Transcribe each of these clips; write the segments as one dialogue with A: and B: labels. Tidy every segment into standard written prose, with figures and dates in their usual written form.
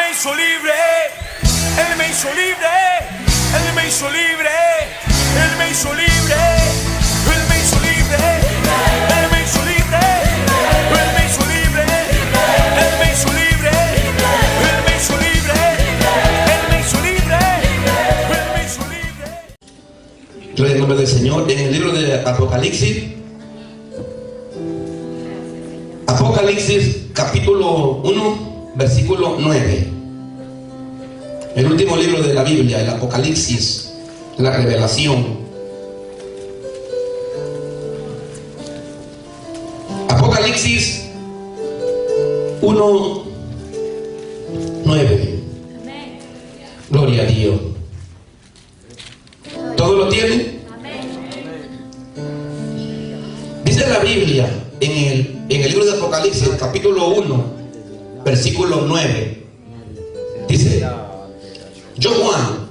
A: me hizo libre, Él me hizo libre, Él me hizo libre, Él me hizo libre, Él me hizo libre, Él me hizo libre, Él me hizo libre, Él me hizo libre, Él me hizo libre, Él me hizo libre, Él me hizo libre.
B: Gloria al nombre del Señor. En el libro de Apocalipsis capítulo 1, versículo 9. El último libro de la Biblia, el Apocalipsis, la revelación. Apocalipsis 1, 9. Gloria a Dios. ¿Todo lo tienen? Dice la Biblia en el libro de Apocalipsis, capítulo 1, versículo 9. Dice: yo, Juan,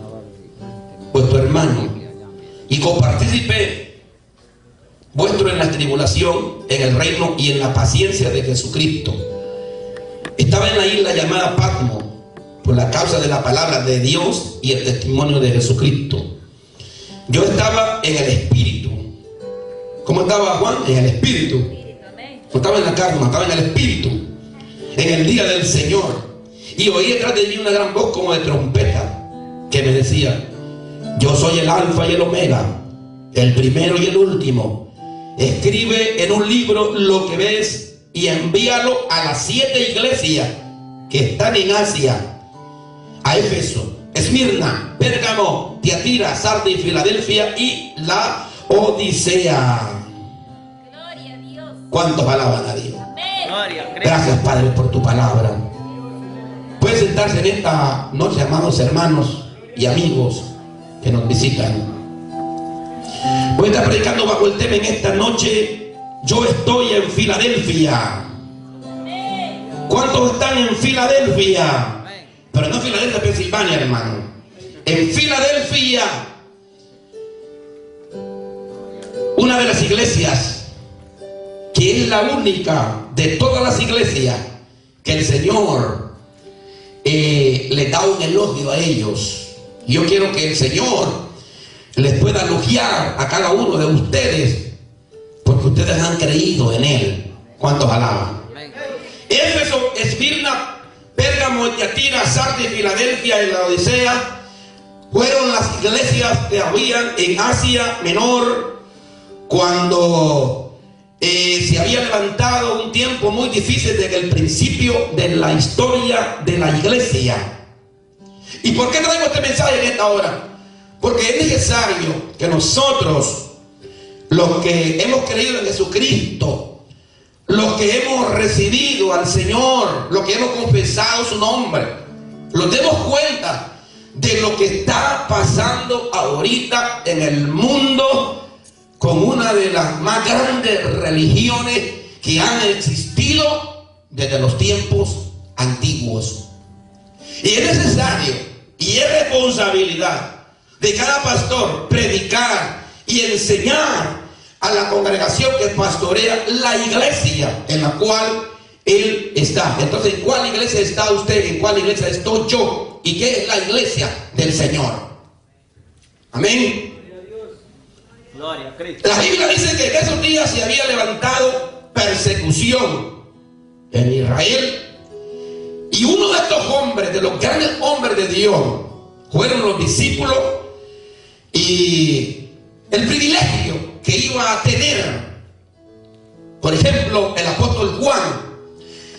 B: vuestro hermano y copartícipe vuestro en la tribulación, en el reino y en la paciencia de Jesucristo, estaba en la isla llamada Patmo por la causa de la palabra de Dios y el testimonio de Jesucristo. Yo estaba en el Espíritu. ¿Cómo estaba Juan? En el Espíritu. No estaba en la carne, estaba en el Espíritu, en el día del Señor. Y oí detrás de mí una gran voz como de trompeta que me decía: yo soy el Alfa y el Omega, el primero y el último. Escribe en un libro lo que ves y envíalo a las 7 iglesias que están en Asia: a Éfeso, Esmirna, Pérgamo, Tiatira, Sardis, Filadelfia y la Odisea.
C: Gloria a Dios.
B: ¿Cuántos alaban a Dios?
C: Amén.
B: Gracias, Padre, por tu palabra. Pueden sentarse en esta noche, amados hermanos y amigos que nos visitan. Voy a estar predicando bajo el tema en esta noche: yo estoy en Filadelfia. ¿Cuántos están en Filadelfia? Pero no en Filadelfia, Pensilvania, hermano. En Filadelfia, una de las iglesias que es la única de todas las iglesias que el Señor le da un elogio a ellos. Yo quiero que el Señor les pueda elogiar a cada uno de ustedes, porque ustedes han creído en Él. ¿Cuántos alaban? Éfeso, Esmirna, Pérgamo, Tiatira, Sardis, Filadelfia y la Odisea fueron las iglesias que habían en Asia Menor cuando se había levantado un tiempo muy difícil desde el principio de la historia de la iglesia. ¿Y por qué traigo este mensaje en esta hora? Porque es necesario que nosotros, los que hemos creído en Jesucristo, los que hemos recibido al Señor, los que hemos confesado su nombre, nos demos cuenta de lo que está pasando ahorita en el mundo con una de las más grandes religiones que han existido desde los tiempos antiguos. Y es necesario y es responsabilidad de cada pastor predicar y enseñar a la congregación que pastorea la iglesia en la cual él está. Entonces, ¿en cuál iglesia está usted? ¿En cuál iglesia estoy yo? ¿Y qué es la iglesia del Señor? Amén.
D: Gloria a Cristo.
B: La Biblia dice que en esos días se había levantado persecución en Israel, y uno de estos hombres, de los grandes hombres de Dios, fueron los discípulos. Y el privilegio que iba a tener, por ejemplo, el apóstol Juan,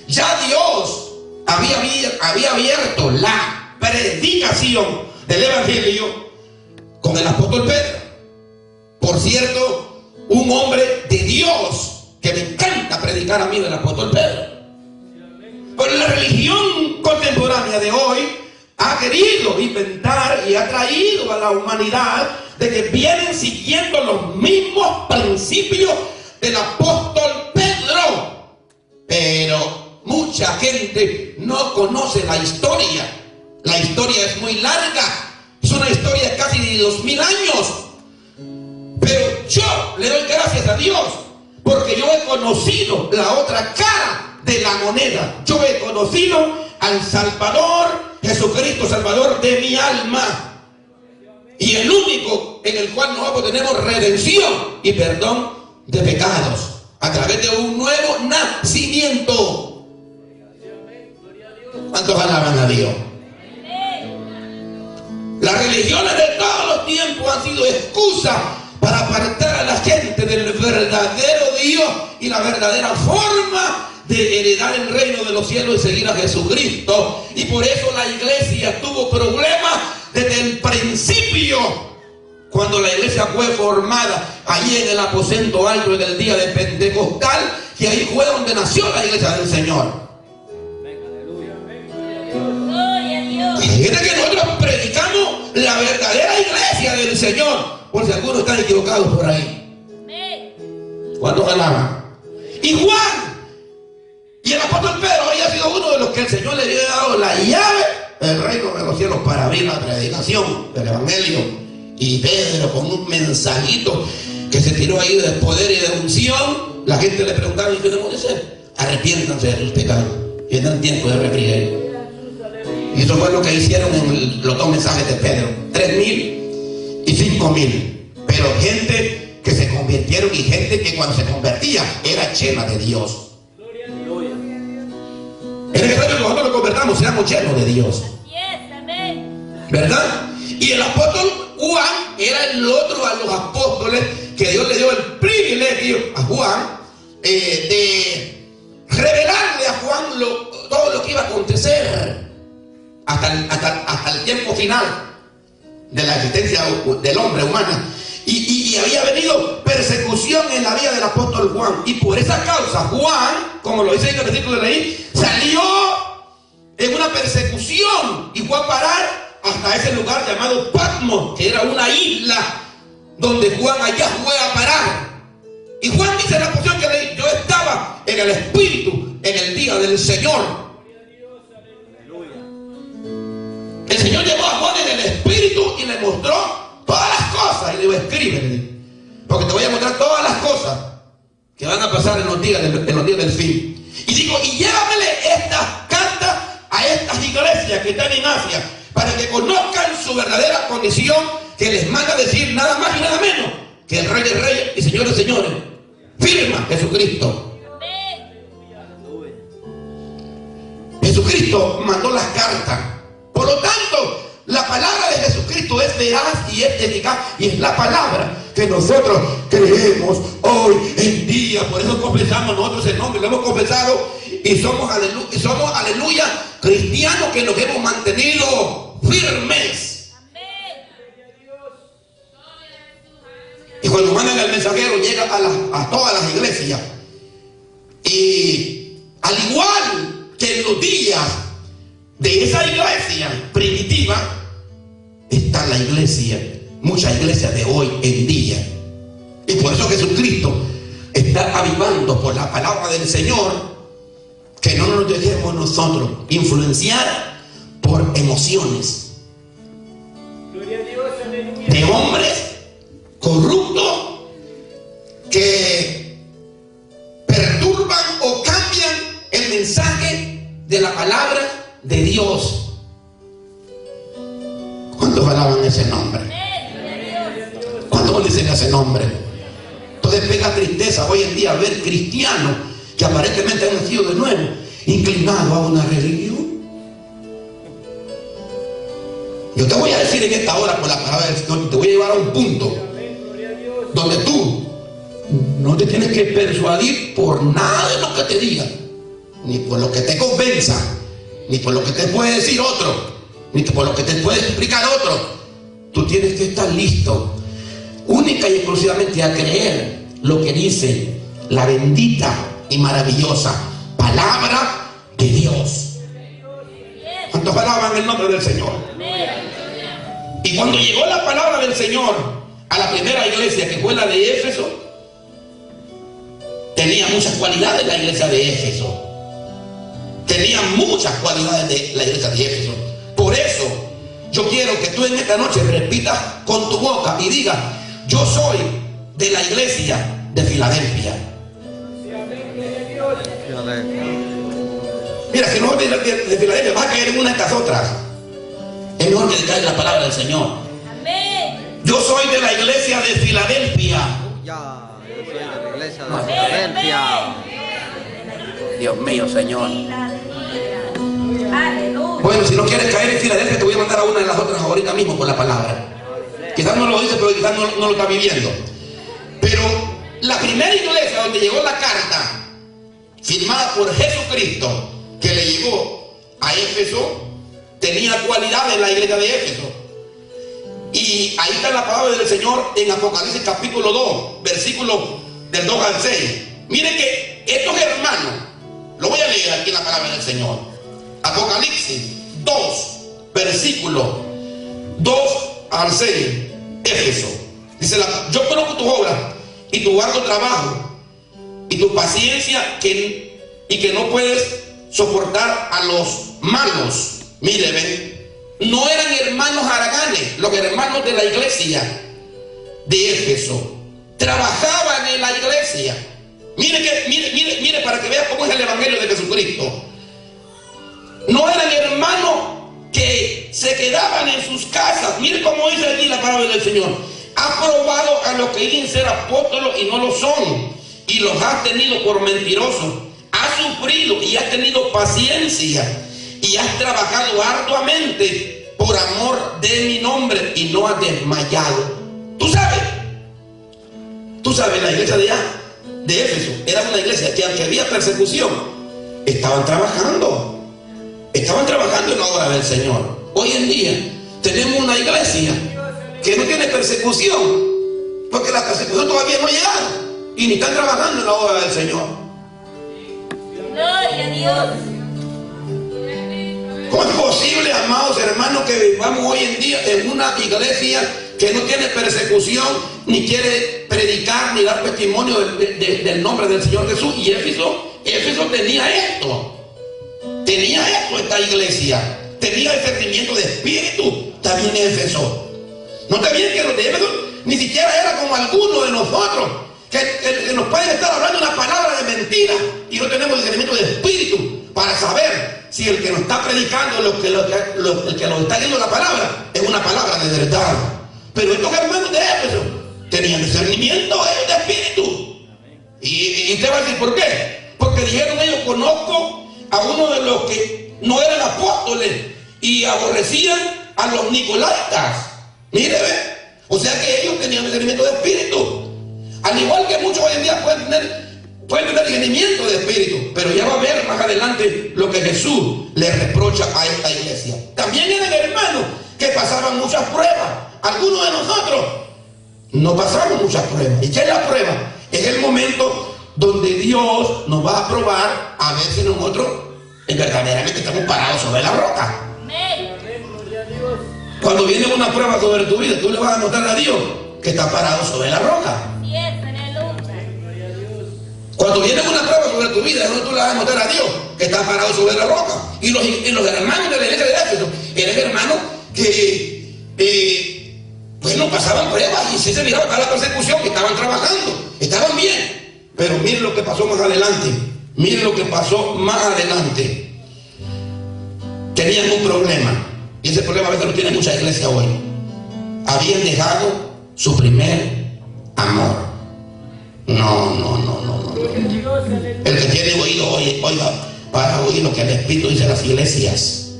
B: ya Dios había abierto la predicación del evangelio con el apóstol Pedro. Por cierto, un hombre de Dios que me encanta predicar a mí, del apóstol Pedro. Pero la religión contemporánea de hoy ha querido inventar y ha traído a la humanidad de que vienen siguiendo los mismos principios del apóstol Pedro. Pero mucha gente no conoce la historia. La historia es muy larga. Es una historia casi de 2000 años. Pero yo le doy gracias a Dios porque yo he conocido la otra cara de la moneda. Yo he conocido al Salvador Jesucristo, Salvador de mi alma. Y el único en el cual nosotros tenemos redención y perdón de pecados a través de un nuevo nacimiento. ¿Cuántos alaban a Dios? Las religiones de todos los tiempos han sido excusa para apartar a la gente del verdadero Dios y la verdadera forma de heredar el reino de los cielos y seguir a Jesucristo. Y por eso la iglesia tuvo problemas desde el principio, cuando la iglesia fue formada allí en el aposento alto en el día de Pentecostal, que ahí fue donde nació la iglesia del Señor.
C: Gloria a Dios.
B: Y fíjate que nosotros predicamos la verdadera iglesia del Señor, por si algunos están equivocados por ahí. ¿Cuántos alaban? Y Juan y el apóstol Pedro había sido uno de los que el Señor le había dado la llave del reino de los cielos para abrir la predicación del evangelio. Y Pedro, con un mensajito que se tiró ahí de poder y de unción, la gente le preguntaba: ¿y qué debemos de hacer? Arrepiéntanse de sus pecados y dan tiempo de refrigerio. Y eso fue lo que hicieron en los dos mensajes de Pedro: 3,000 y 5,000. Pero gente que se convirtieron y gente que cuando se convertía era llena de Dios. Es necesario que nosotros nos convertamos, seamos llenos de Dios.
C: Así es, amén.
B: ¿Verdad? Y el apóstol Juan era el otro a los apóstoles que Dios le dio el privilegio a Juan de revelarle a Juan todo lo que iba a acontecer hasta el tiempo final de la existencia del hombre humana. Y había venido persecución en la vida del apóstol Juan. Y por esa causa Juan, como lo dice en el versículo de ahí, salió en una persecución y fue a parar hasta ese lugar llamado Patmos, que era una isla donde Juan allá fue a parar. Y Juan dice en la porción que leí: yo estaba en el Espíritu en el día del Señor. El Señor llevó a Juan en el Espíritu y le mostró todas las cosas. Y le digo: escríbele, porque te voy a mostrar todas las cosas que van a pasar en los días del fin. Y digo: y llévamele estas cartas a estas iglesias que están en Asia, para que conozcan su verdadera condición, que les manda decir nada más y nada menos que el Rey de Reyes y Señor de Señores firma Jesucristo. Jesucristo mandó las cartas. Por lo tanto, la palabra de Jesucristo es veraz y es eficaz, y es la palabra que nosotros creemos hoy en día. Por eso confesamos nosotros el nombre, lo hemos confesado, y somos aleluya cristianos que nos hemos mantenido firmes. Y cuando mandan al mensajero, llega a todas las iglesias. Y al igual que en los días de esa iglesia primitiva, está la iglesia, muchas iglesias de hoy en día. Y por eso Jesucristo está avivando por la palabra del Señor, que no nos dejemos nosotros influenciar por emociones de hombres corruptos que perturban o cambian el mensaje de la palabra de Dios. ¿Cuántos alaban ese nombre? ¿Cuántos dicen ese nombre? Entonces pega tristeza hoy en día ver cristianos que aparentemente han nacido de nuevo, inclinados a una religión. Yo te voy a decir en esta hora, por la palabra del Señor, te voy a llevar a un punto donde tú no te tienes que persuadir por nada de lo que te diga, ni por lo que te convenza, ni por lo que te puede decir otro, ni por lo que te puede explicar otro. Tú tienes que estar listo, única y exclusivamente, a creer lo que dice la bendita y maravillosa palabra de Dios. ¿Cuántos alaban el nombre del Señor? Y cuando llegó la palabra del Señor a la primera iglesia, que fue la de Éfeso, tenía muchas cualidades la iglesia de Éfeso. Tenía muchas cualidades de la iglesia de Éfeso. Por eso yo quiero que tú en esta noche repitas con tu boca y digas: yo soy de la iglesia de Filadelfia. Mira, si no de Filadelfia, vas a caer en una de estas otras. Es mejor que declare la palabra del Señor.
C: Amén.
B: Yo soy de la iglesia de Filadelfia.
E: Ya, yo soy de la iglesia de Filadelfia.
B: Dios mío, Señor.
C: Aleluya.
B: Bueno, si no quieres caer en Filadelfia, te voy a mandar a una de las otras ahorita mismo por la palabra. Quizás no lo dice, pero quizás no lo está viviendo. Pero la primera iglesia donde llegó la carta, firmada por Jesucristo, que le llegó a Éfeso, tenía cualidades en la iglesia de Éfeso. Y ahí está la palabra del Señor en Apocalipsis capítulo 2, versículos del 2 al 6. Miren que estos hermanos, lo voy a leer aquí en la palabra del Señor. Apocalipsis 2, versículos 2 al 6. Éfeso. Dice, yo conozco tus obras y tu arduo trabajo y tu paciencia y que no puedes soportar a los malos. Mire, ven. No eran hermanos haraganes, los hermanos de la iglesia de Éfeso. Trabajaban en la iglesia. Mire para que vea cómo es el evangelio de Jesucristo. No eran hermanos que se quedaban en sus casas. Mire cómo dice aquí la palabra del Señor. Ha probado a los que dicen ser apóstolos y no lo son, y los ha tenido por mentirosos. Ha sufrido y ha tenido paciencia, y has trabajado arduamente por amor de mi nombre y no has desmayado. Tú sabes, la iglesia de Éfeso era una iglesia que, aunque había persecución, estaban trabajando en la obra del Señor. Hoy en día tenemos una iglesia que no tiene persecución, porque la persecución todavía no ha llegado y ni están trabajando en la obra del Señor.
C: Gloria a Dios.
B: ¿Cómo es posible, amados hermanos, que vivamos hoy en día en una iglesia que no tiene persecución, ni quiere predicar, ni dar testimonio del nombre del Señor Jesús? Y Éfeso tenía esto, esta iglesia, tenía discernimiento de espíritu, también Éfeso. No está bien que los de Éfeso ni siquiera era como algunos de nosotros, que nos pueden estar hablando una palabra de mentira y no tenemos discernimiento de espíritu para saber si el que nos está predicando, el que nos está dando la palabra, es una palabra de verdad. Pero estos hermanos de Éfeso tenían discernimiento ellos de espíritu. Y usted va a decir, ¿por qué? Porque dijeron ellos, conozco a uno de los que no eran apóstoles y aborrecían a los nicolaitas. Mire, ve. O sea que ellos tenían discernimiento de espíritu. Al igual que muchos hoy en día pueden tener discernimiento de espíritu, pero ya va a ver más adelante lo que Jesús le reprocha a esta iglesia. También eran hermanos que pasaban muchas pruebas. Algunos de nosotros no pasamos muchas pruebas. ¿Y qué es la prueba? Es el momento donde Dios nos va a probar a ver si nosotros verdaderamente estamos parados sobre la roca.
C: Amén.
B: Cuando viene una prueba sobre tu vida, tú le vas a mostrar a Dios que está parado sobre la roca.
C: Así es, aleluya.
B: Cuando viene una prueba sobre tu vida, tú le vas a mostrar a Dios que está parado sobre la roca. Y los hermanos de la iglesia de Éfeso eran hermanos que bueno, pasaban pruebas y sí se miraba para la persecución, que estaban trabajando, estaban bien. Pero miren lo que pasó más adelante. Miren lo que pasó más adelante. Tenían un problema. Y ese problema a veces lo tiene mucha iglesia hoy. Habían dejado su primer amor. No. El que tiene oído, oiga, para oír lo que el Espíritu dice a las iglesias.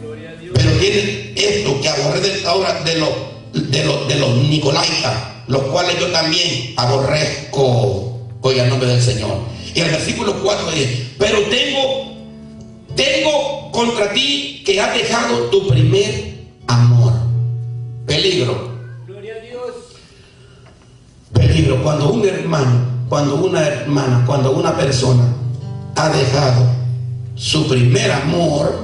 B: Pero tienen esto que aborrece ahora de los nicolaitas, los cuales yo también aborrezco. Oiga el nombre del Señor. Y el versículo 4 dice, pero tengo contra ti que has dejado tu primer amor. Peligro.
D: Gloria a Dios.
B: Peligro cuando un hermano, cuando una hermana, cuando una persona ha dejado su primer amor.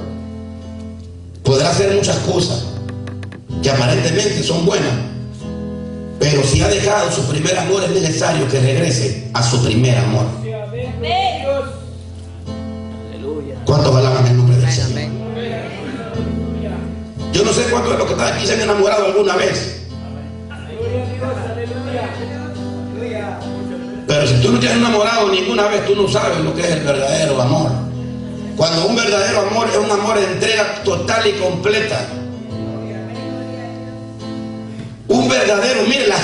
B: Podrá hacer muchas cosas que aparentemente son buenas, pero si ha dejado su primer amor, es necesario que regrese a su primer amor.
C: Amén.
D: Aleluya.
B: ¿Cuántos alaban el nombre del Señor?
E: Amén.
B: Yo no sé cuántos de los que están aquí se han enamorado alguna vez, pero si tú no te has enamorado ninguna vez, tú no sabes lo que es el verdadero amor. Cuando un verdadero amor es un amor de entrega total y completa. Un verdadero, mire, la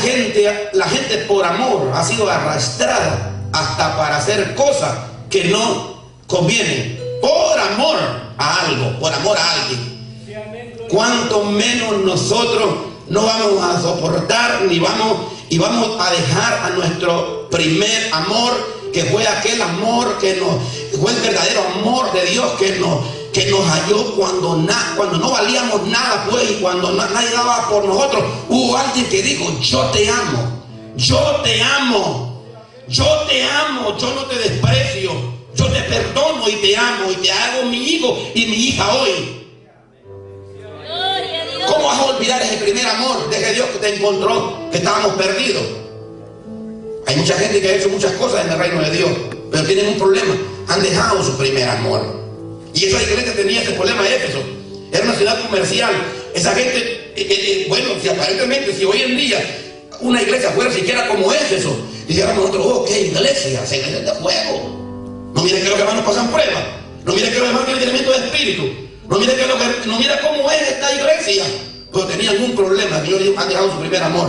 B: gente por amor ha sido arrastrada hasta para hacer cosas que no convienen. Por amor a algo, por amor a alguien. Cuanto menos nosotros no vamos a soportar ni vamos a dejar a nuestro primer amor, que fue aquel amor que fue el verdadero amor de Dios que nos halló cuando no valíamos nada, pues, y cuando nadie daba por nosotros. Hubo alguien que dijo: yo te amo, yo te amo, yo te amo, yo no te desprecio, yo te perdono y te amo y te hago mi hijo y mi hija hoy. ¿Cómo vas a olvidar ese primer amor de ese Dios que te encontró, que estábamos perdidos? Hay mucha gente que ha hecho muchas cosas en el reino de Dios, pero tienen un problema: han dejado su primer amor. Y esa iglesia tenía ese problema de Éfeso. Era una ciudad comercial. Esa gente, bueno, si aparentemente, si hoy en día una iglesia fuera siquiera como Éfeso, dijéramos nosotros: oh, qué iglesia, esa iglesia de fuego. No miren que los hermanos pasan pruebas, no miren que los hermanos tienen discernimiento de espíritu, no mira cómo es esta iglesia. Pero tenían un problema, que ellos han dejado su primer amor.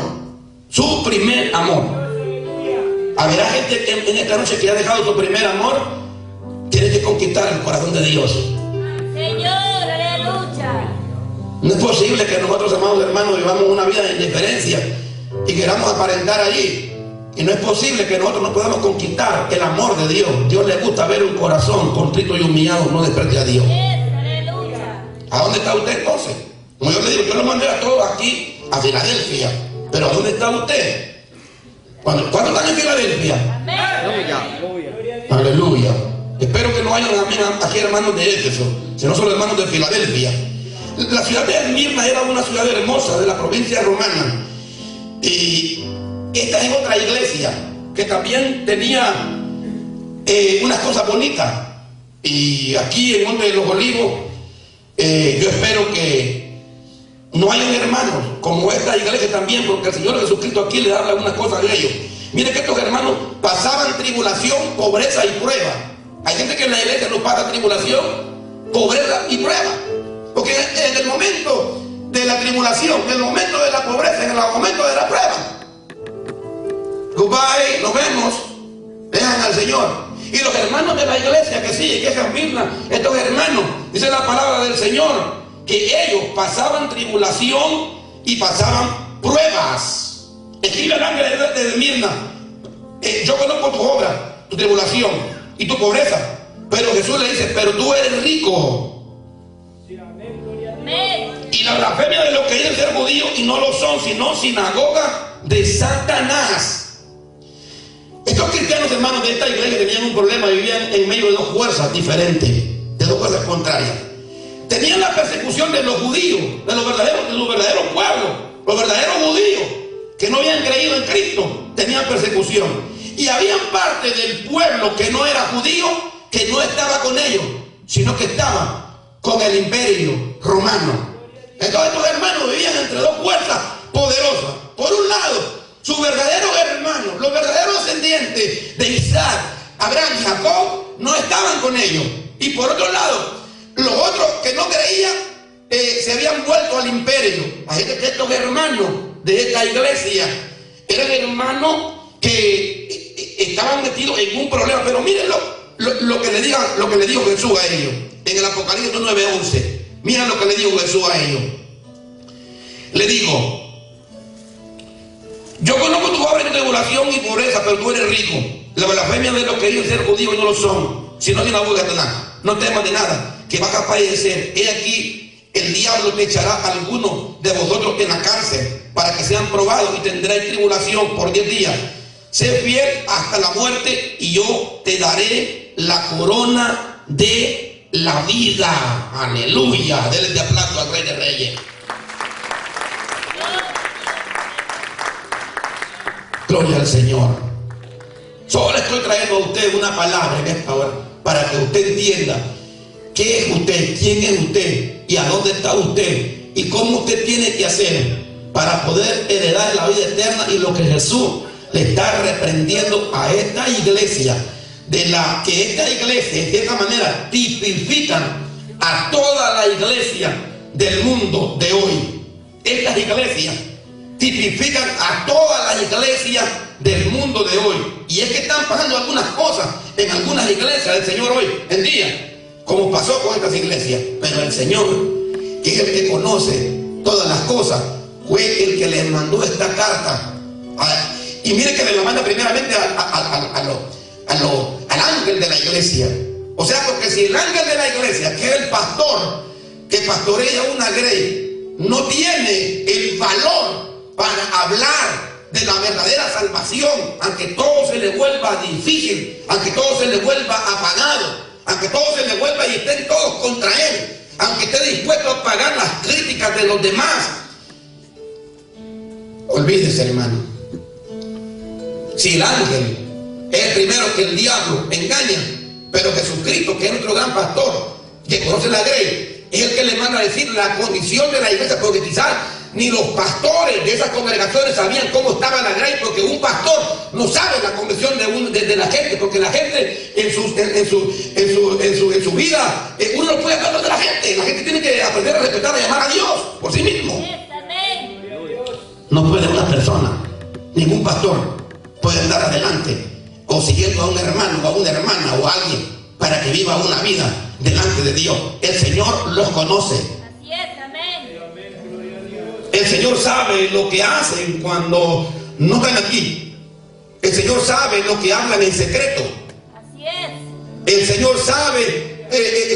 B: Su primer amor. Habrá gente en esta noche que ha dejado su primer amor. Tiene que conquistar el corazón de Dios.
C: Señor, aleluya.
B: No es posible que nosotros, amados hermanos, vivamos una vida de indiferencia y queramos aparentar allí. Y no es posible que nosotros no podamos conquistar el amor de Dios. Dios le gusta ver un corazón contrito y humillado, no desprecia a Dios. ¿A dónde está usted entonces? Como yo le digo, yo lo mandé a todos aquí a Filadelfia. Pero ¿a dónde está usted? ¿Cuándo están en Filadelfia?
C: Amén.
B: Aleluya. Espero que no hayan aquí hermanos de Éfeso, sino solo hermanos de Filadelfia. La ciudad de Esmirna era una ciudad hermosa de la provincia romana. Y esta es otra iglesia que también tenía unas cosas bonitas. Y aquí en Monte de los Olivos, yo espero que no hayan hermanos como esta iglesia también, porque el Señor Jesucristo aquí le habla una cosa de ellos. Miren que estos hermanos pasaban tribulación, pobreza y prueba. Hay gente que en la iglesia no pasa tribulación, pobreza y prueba, porque en el momento de la tribulación, en el momento de la pobreza, en el momento de la prueba, goodbye, nos vemos, dejan al Señor. Y los hermanos de la iglesia que sigue, que es Esmirna, estos hermanos, dice la palabra del Señor, que ellos pasaban tribulación y pasaban pruebas. Escribe el ángel de Esmirna: yo conozco tus obras, tu tribulación y tu pobreza. Pero Jesús le dice: pero tú eres rico.
C: Amén.
B: Y la blasfemia de los que dicen ser judíos y no lo son, sino sinagoga de Satanás. Estos cristianos, hermanos de esta iglesia, tenían un problema. Vivían en medio de dos fuerzas diferentes, de dos fuerzas contrarias. Tenían la persecución de los judíos, de los verdaderos pueblos, los verdaderos judíos que no habían creído en Cristo, tenían persecución. Y habían parte del pueblo que no era judío, que no estaba con ellos, sino que estaba con el imperio romano. Entonces estos hermanos vivían entre dos fuerzas poderosas. Por un lado, sus verdaderos hermanos, los verdaderos descendientes de Isaac, Abraham y Jacob, no estaban con ellos. Y por otro lado, los otros que no creían se habían vuelto al imperio. Así que estos hermanos de esta iglesia eran hermanos que estaban metidos en un problema. Pero miren lo que le dijo Jesús a ellos en el Apocalipsis 9:11. Miren lo que le dijo Jesús a ellos. Le dijo: yo conozco tus obras de tribulación y pobreza, pero tú eres rico. La blasfemia de los que dicen ser judíos y no lo son, sino sinagoga de Satanás. No temas de nada que vas a padecer. He aquí, el diablo te echará a algunos de vosotros en la cárcel para que sean probados, y tendréis tribulación por 10 días. Sé fiel hasta la muerte y yo te daré la corona de la vida. Aleluya. Denle de aplauso al Rey de Reyes. Gloria al Señor. Solo estoy trayendo a usted una palabra en esta hora para que usted entienda qué es usted, quién es usted y a dónde está usted y cómo usted tiene que hacer para poder heredar la vida eterna, y lo que Jesús le está reprendiendo a esta iglesia que esta iglesia, de cierta manera, tipifican a toda la iglesia del mundo de hoy. Estas iglesias tipifican a toda la iglesia del mundo de hoy. Y es que están pasando algunas cosas en algunas iglesias del Señor hoy en día, como pasó con estas iglesias. Pero el Señor, que es el que conoce todas las cosas, fue el que les mandó esta carta. Y mire que le manda primeramente al ángel de la iglesia. O sea, porque si el ángel de la iglesia, que es el pastor que pastorea una grey, no tiene el valor para hablar de la verdadera salvación, aunque todo se le vuelva difícil, aunque todo se le vuelva apagado, aunque todo se le vuelva y estén todos contra él, aunque esté dispuesto a pagar las críticas de los demás, olvídese, hermano. Si el ángel es el primero que el diablo engaña, pero Jesucristo, que es nuestro gran pastor, que conoce la grey, es el que le manda a decir la condición de la iglesia, porque quizás ni los pastores de esas congregaciones sabían cómo estaba la grey, porque un pastor no sabe la condición de la gente, porque la gente en su vida, uno no puede hablar de la gente tiene que aprender a respetar y llamar a Dios por sí mismo. No puede una persona, ningún pastor puede andar adelante o siguiendo a un hermano o a una hermana o a alguien para que viva una vida delante de Dios. El Señor los conoce.
C: Así es, amén.
B: El Señor sabe lo que hacen cuando no están aquí. El Señor sabe lo que hablan en secreto.
C: Así es.
B: El Señor sabe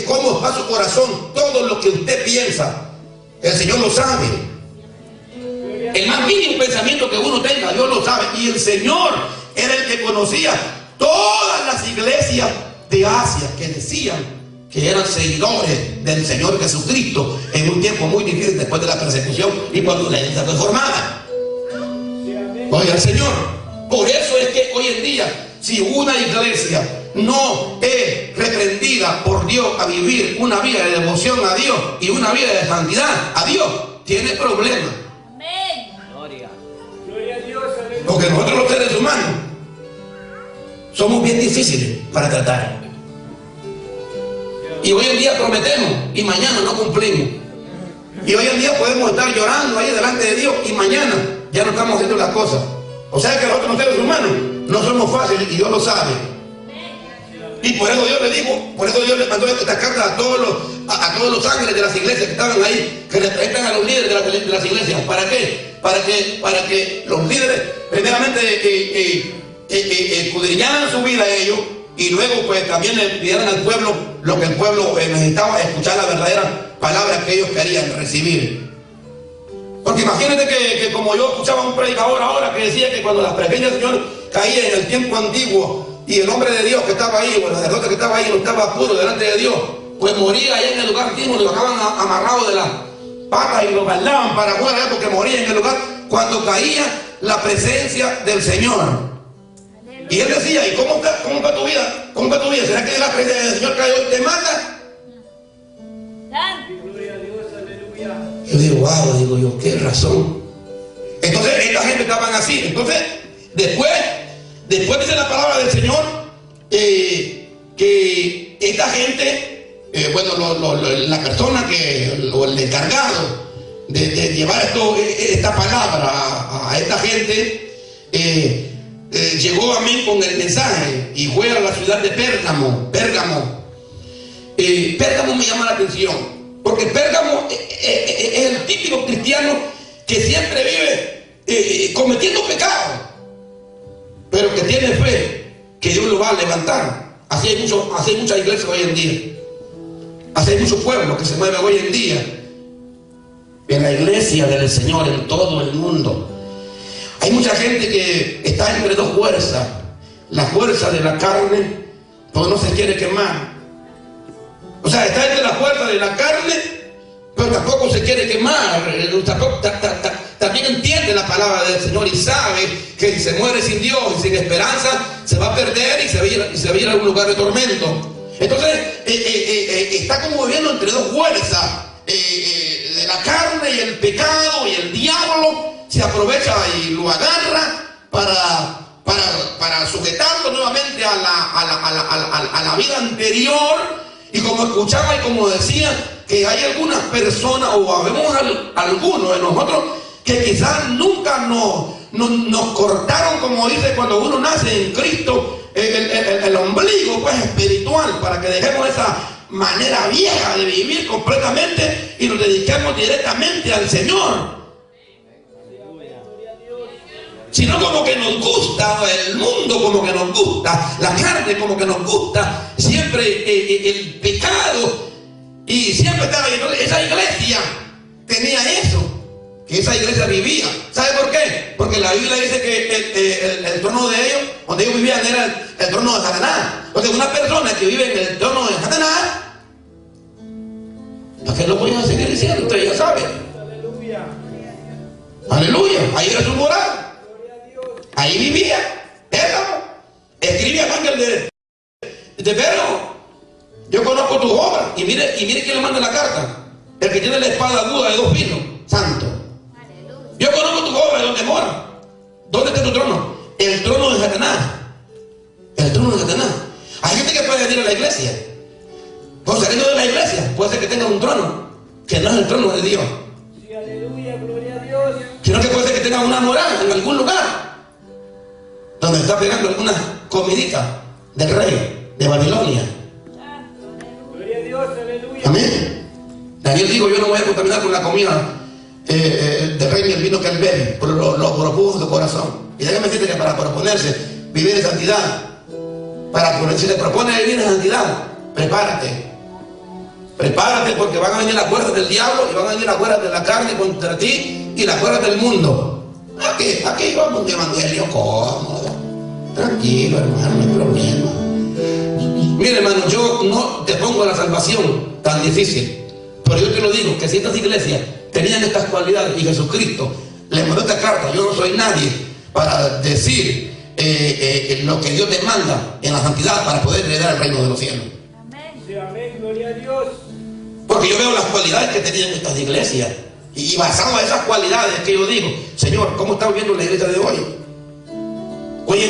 B: cómo va su corazón, todo lo que usted piensa. El Señor lo sabe. El más mínimo pensamiento que uno tenga, Dios lo sabe. Y el Señor era el que conocía todas las iglesias de Asia que decían que eran seguidores del Señor Jesucristo en un tiempo muy difícil después de la persecución y cuando la iglesia fue formada. Oiga, el Señor. Por eso es que hoy en día, si una iglesia no es reprendida por Dios a vivir una vida de devoción a Dios y una vida de santidad a Dios, tiene problemas. Porque nosotros los seres humanos somos bien difíciles para tratar. Y hoy en día prometemos y mañana no cumplimos. Y hoy en día podemos estar llorando ahí delante de Dios y mañana ya no estamos haciendo las cosas. O sea que nosotros los seres humanos no somos fáciles y Dios lo sabe. Y por eso Dios le dijo, por eso Dios le mandó esta carta a todos los ángeles de las iglesias que estaban ahí, que representan a los líderes de las iglesias. ¿Para qué? Para que los líderes primeramente escudriñaran su vida a ellos y luego pues también le pidieran al pueblo lo que el pueblo necesitaba, escuchar la verdadera palabra que ellos querían recibir. Porque imagínate que como yo escuchaba un predicador ahora que decía que cuando la presencia del Señor caía en el tiempo antiguo y el hombre de Dios que estaba ahí o el sacerdote que estaba ahí no estaba puro delante de Dios, pues moría allá en el lugar antiguo, lo dejaban amarrado de las patas y lo bailaban para afuera porque moría en el lugar cuando caía la presencia del Señor. Y él decía, ¿y cómo está tu vida? ¿Cómo está tu vida? ¿Será que la presencia del Señor cae hoy te mata? Yo digo, wow, digo yo, qué razón. Entonces esta gente estaban así. Entonces después dice la palabra del Señor que esta gente, la persona o el encargado de llevar esta palabra a esta gente llegó a mí con el mensaje y fue a la ciudad de Pérgamo. Pérgamo me llama la atención porque Pérgamo es el típico cristiano que siempre vive cometiendo pecado, pero que tiene fe que Dios lo va a levantar. Así hay muchas iglesias hoy en día, así hay muchos pueblos que se mueven hoy en día en la iglesia del Señor en todo el mundo. Hay mucha gente que está entre dos fuerzas, la fuerza de la carne, porque no se quiere quemar. O sea, está entre la fuerza de la carne, pero tampoco se quiere quemar. También entiende la palabra del Señor y sabe que si se muere sin Dios y sin esperanza, se va a perder y se va a ir a un lugar de tormento. Entonces, está como viviendo entre dos fuerzas, de la carne y el pecado, y el diablo se aprovecha y lo agarra para para sujetarlo nuevamente a la vida anterior. Y como escuchaba y como decía, que hay algunas personas, o habemos algunos de nosotros, que quizás nunca nos cortaron, como dice, cuando uno nace en Cristo, el ombligo pues espiritual, para que dejemos esa manera vieja de vivir completamente y nos dediquemos directamente al Señor. Sino como que nos gusta el mundo, como que nos gusta la carne, como que nos gusta siempre el pecado, y siempre estaba ahí. Esa iglesia tenía eso, que esa iglesia vivía. ¿Sabe por qué? Porque la Biblia dice que el trono de ellos, donde ellos vivían, era el trono de Satanás. Entonces una persona que vive en el trono de Satanás, ¿para qué lo voy a seguir diciendo? Usted ya sabe.
A: Aleluya.
B: Aleluya. Ahí era su moral. Ahí vivía. Pérgamo. Escribe al ángel de Pérgamo: yo conozco tus obras. Y mire quién le manda la carta. El que tiene la espada aguda de 2 filos. Santo. Yo conozco tus obras, de dónde mora. ¿Dónde está tu trono? El trono de Satanás. El trono de Satanás. Hay gente que puede venir a la iglesia. Por saliendo de la iglesia, puede ser que tenga un trono que no es el trono de Dios.
A: Sí, aleluya, gloria a Dios.
B: Sino que puede ser que tenga una moral en algún lugar donde está pegando alguna comidita del rey de Babilonia.
A: Gloria a Dios, aleluya.
B: Amén. Daniel dijo: yo no voy a contaminar con la comida del rey ni el vino que él bebe, por los propujos de corazón. Y déjame decirte que para proponerse vivir en santidad, si te propone vivir en santidad, prepárate. Prepárate, porque van a venir las fuerzas del diablo y van a venir las fuerzas de la carne contra ti y las fuerzas del mundo. Aquí vamos de evangelio cómodo. Tranquilo, hermano, no hay problema. Mire, hermano, yo no te pongo la salvación tan difícil, pero yo te lo digo, que si estas iglesias tenían estas cualidades y Jesucristo les mandó esta carta, yo no soy nadie para decir lo que Dios demanda en la santidad para poder heredar el reino de los cielos.
A: Sí, amén, gloria a Dios.
B: Porque yo veo las cualidades que tenían estas iglesias, y basado en esas cualidades que yo digo: Señor, ¿cómo está viviendo la iglesia de hoy? Hoy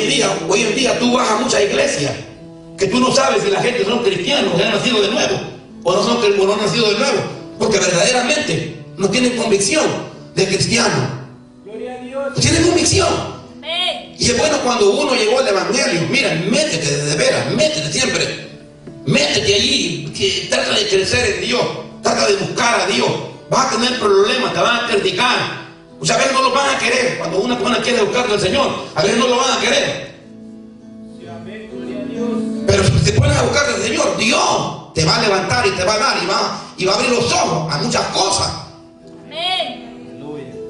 B: en día tú vas a muchas iglesias que tú no sabes si la gente son cristianos que han nacido de nuevo o no han nacido de nuevo, porque verdaderamente no tienen convicción de cristiano.
A: Gloria a Dios.
B: No tienen convicción. Y es bueno cuando uno llegó al evangelio. Mira, métete de veras, métete siempre. Métete allí, que trata de crecer en Dios, trata de buscar a Dios. Vas a tener problemas, te van a criticar. Muchas veces no lo van a querer. Cuando una persona quiere buscar al Señor, a veces no lo van a querer.
A: Sí, amén, gloria a Dios.
B: Pero si te pones a buscar al Señor, Dios te va a levantar y te va a dar y va a abrir los ojos a muchas cosas.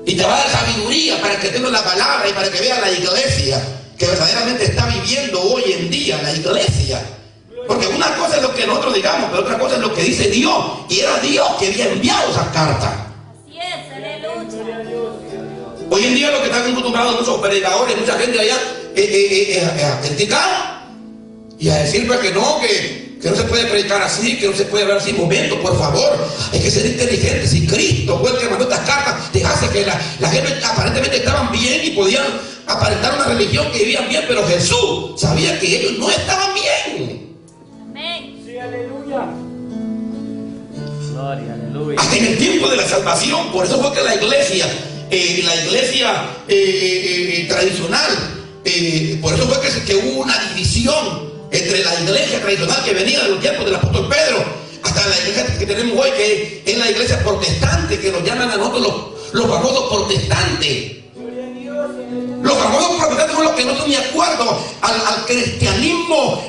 B: Y te va a dar sabiduría para que tengas la palabra y para que veas la iglesia que verdaderamente está viviendo hoy en día, la iglesia. Porque una cosa es lo que nosotros digamos, pero otra cosa es lo que dice Dios. Y era Dios que había enviado esas cartas.
C: Así es, aleluya.
B: Hoy en día lo que están acostumbrados muchos predicadores, mucha gente allá, a criticar y a decir pues, que no se puede predicar así, que no se puede hablar así. Momento, por favor, hay que ser inteligente. Si Cristo fue el que mandó estas cartas, te hace que la gente aparentemente estaban bien y podían aparentar una religión que vivían bien, pero Jesús sabía que ellos no estaban bien.
A: Sí, aleluya.
D: Gloria, aleluya.
B: Hasta en el tiempo de la salvación. Por eso fue que la iglesia tradicional, por eso fue que hubo una división entre la iglesia tradicional que venía de los tiempos del apóstol Pedro hasta la iglesia que tenemos hoy, que es la iglesia protestante, que nos llaman a nosotros los famosos protestantes. Los famosos protestantes son los que no están de acuerdo al cristianismo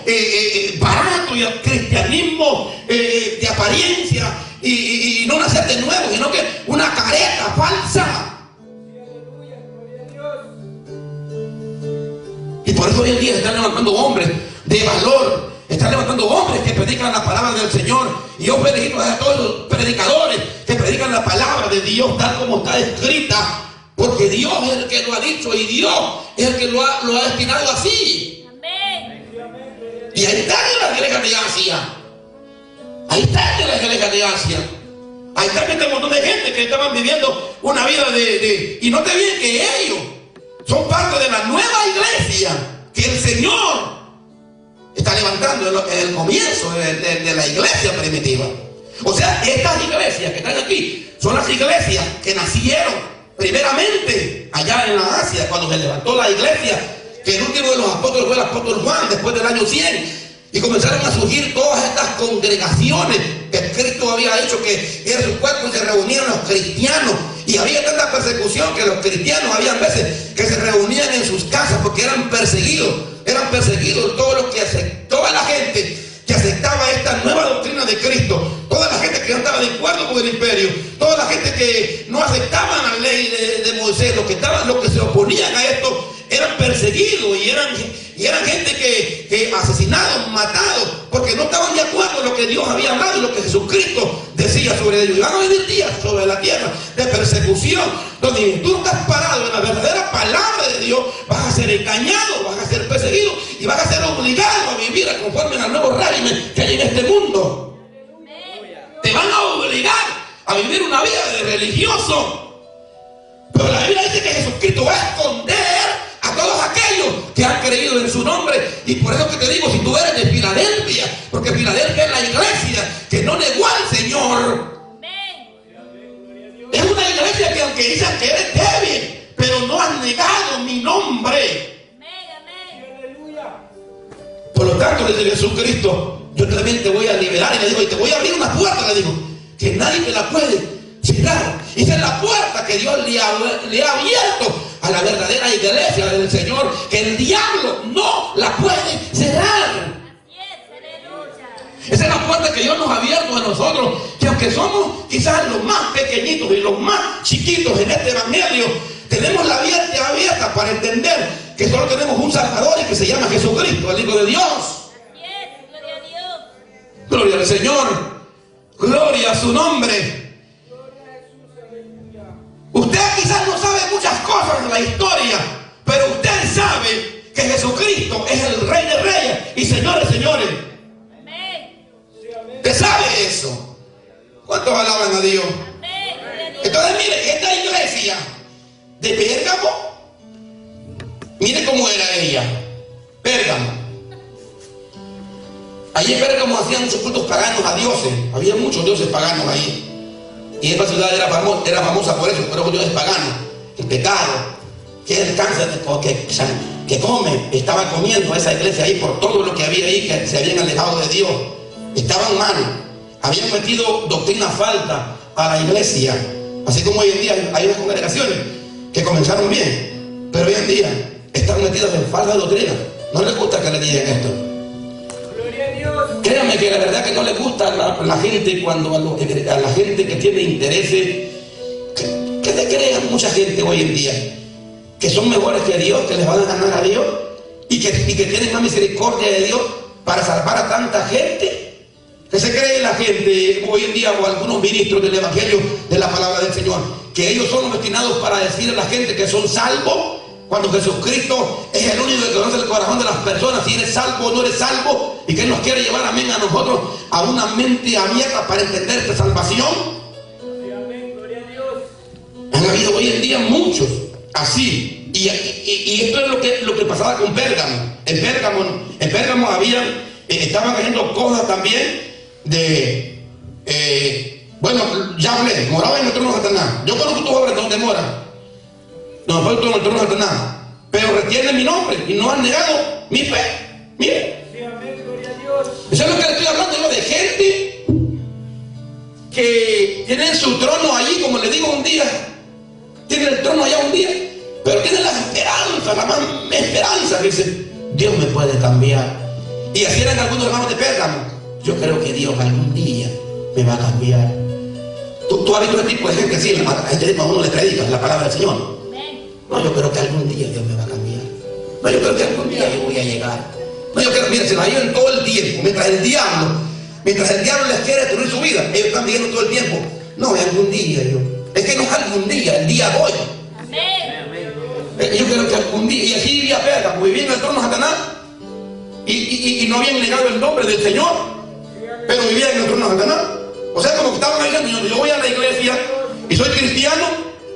B: barato y al cristianismo de apariencia y no nacer de nuevo, sino que una careta falsa. Y por eso hoy en día se están levantando hombres de valor, están levantando hombres que predican la palabra del Señor. Y yo felicito a todos los predicadores que predican la palabra de Dios tal como está escrita. Porque Dios es el que lo ha dicho y Dios es el que lo ha destinado así.
C: Amén.
B: Y ahí están en las iglesias de Asia. Ahí están en las iglesias de Asia. Ahí están este montón de gente que estaban viviendo una vida y no te olvides que ellos son parte de la nueva iglesia. que el Señor está levantando en el comienzo de la iglesia primitiva. O sea, estas iglesias que están aquí son las iglesias que nacieron primeramente allá en la Asia, cuando se levantó la iglesia, que el último de los apóstoles fue el apóstol Juan, después del año 100. Y comenzaron a surgir todas estas congregaciones que Cristo había dicho que era su cuerpo, y se reunían los cristianos. Y había tanta persecución que los cristianos habían veces que se reunían en sus casas porque eran perseguidos. Eran perseguidos toda la gente que aceptaba esta nueva doctrina de Cristo, toda la gente que no estaba de acuerdo con el imperio, toda la gente que no aceptaba la ley de Moisés, los que se oponían a esto, eran perseguidos y eran gente que asesinados, matados, porque no estaban de acuerdo con lo que Dios había hablado y lo que Jesucristo decía sobre ellos. Y van a venir días sobre la tierra de persecución, donde tú no estás parado en la verdadera palabra de Dios, vas a ser engañado, vas a ser perseguido y vas a ser obligado a vivir conforme al nuevo régimen que hay en este mundo. Te van a obligar a vivir una vida de religioso. Pero la Biblia dice que Jesucristo va a esconder a todos aquellos que han creído en su nombre. Y por eso que te digo, si tú eres de Filadelfia, porque Filadelfia es la iglesia que no negó al Señor. Es una iglesia que aunque dicen que eres débil, pero no has negado mi nombre. Por lo tanto, le dice Jesucristo, yo también te voy a liberar. Y le digo, y te voy a abrir una puerta, le digo, que nadie te la puede cerrar. Y esa es la puerta que Dios le ha abierto a la verdadera iglesia del Señor, que el diablo no la puede cerrar. Esa es la puerta que Dios nos ha abierto a nosotros, que aunque somos quizás los más pequeñitos y los más chiquitos en este evangelio, tenemos la mente abierta para entender que solo tenemos un Salvador y que se llama Jesucristo, el Hijo de Dios.
C: Gloria a Dios.
B: Gloria al Señor. Gloria a su nombre. Usted quizás no sabe muchas cosas de la historia, pero usted sabe que Jesucristo es el Rey de Reyes y Señor de Señores.
C: Amén.
B: ¿Usted sabe eso? ¿Cuántos alaban a Dios?
C: Amén. Gloria a Dios.
B: Entonces mire, esta iglesia de Pérgamo, mire cómo era ella. Pérgamo. Allí en Pérgamo hacían muchos cultos paganos a dioses. Había muchos dioses paganos ahí. Y esta ciudad era famosa por eso, por los dioses paganos. El pecado, que el cáncer que come, estaba comiendo a esa iglesia ahí por todo lo que había ahí, que se habían alejado de Dios. Estaban mal, habían metido doctrina falta a la iglesia. Así como hoy en día hay unas congregaciones que comenzaron bien, pero hoy en día están metidas en falsa doctrina. No les gusta que le digan esto. Créanme que la verdad que no le gusta a la gente cuando a la gente que tiene intereses, que se crean mucha gente hoy en día, que son mejores que Dios, que les van a ganar a Dios y que tienen más misericordia de Dios para salvar a tanta gente. Que se cree la gente hoy en día, o algunos ministros del Evangelio de la palabra del Señor, que ellos son los destinados para decir a la gente que son salvos, cuando Jesucristo es el único que conoce el corazón de las personas, si eres salvo o no eres salvo, y que Él nos quiere llevar, amén, a nosotros a una mente abierta para entender esta salvación. Han habido hoy en día muchos así, y esto es lo que pasaba con Pérgamo. En Pérgamo estaban haciendo cosas también bueno, ya hablé, moraba en el trono de Satanás. Yo conozco tu obra donde mora. No, fue en el trono de Satanás, pero retienen mi nombre y no han negado mi fe. Mire, eso es lo que le estoy hablando yo, de gente que tienen su trono allí, como le digo, un día tienen el trono allá un día, pero tienen la esperanza, la más esperanza, que dice, Dios me puede cambiar. Y así eran algunos hermanos de Pérgamo. Yo creo que Dios algún día me va a cambiar. Tú has visto ese tipo de gente así, a este tipo a uno le predica la palabra del Señor. No, yo creo que algún día Dios me va a cambiar. No, yo creo que algún día yo voy a llegar. No, yo creo, mira, se la llevan todo el tiempo. Mientras el diablo les quiere destruir su vida, ellos están viviendo todo el tiempo. No, es algún día yo. Es que no es algún día, el día de hoy. Yo creo que algún día, y así vivía Pérgamo, vivía en el trono de Satanás, y no habían negado el nombre del Señor, pero vivían en el trono de Satanás. O sea, como que estaban diciendo, yo voy a la iglesia y soy cristiano,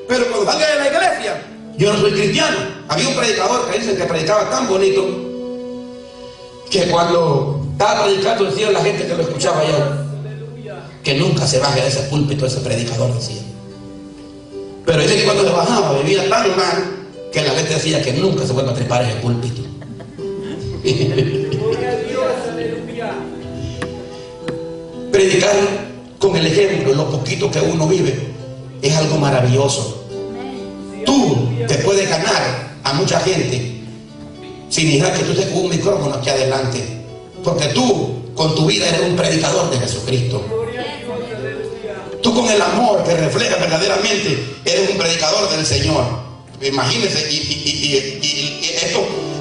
B: pero cuando salga de la iglesia, yo no soy cristiano. Había un predicador que dicen que predicaba tan bonito, que cuando estaba predicando decía la gente que lo escuchaba allá, que nunca se baje de ese púlpito ese predicador, decía. Pero dice que cuando se bajaba vivía tan mal que la gente decía que nunca se vuelva a trepar en el púlpito. Predicar con el ejemplo, lo poquito que uno vive, es algo maravilloso. Tú te puedes ganar a mucha gente sin dejar que tú estés con un micrófono aquí adelante, porque tú con tu vida eres un predicador de Jesucristo. Tú con el amor que refleja verdaderamente eres un predicador del Señor. Imagínense,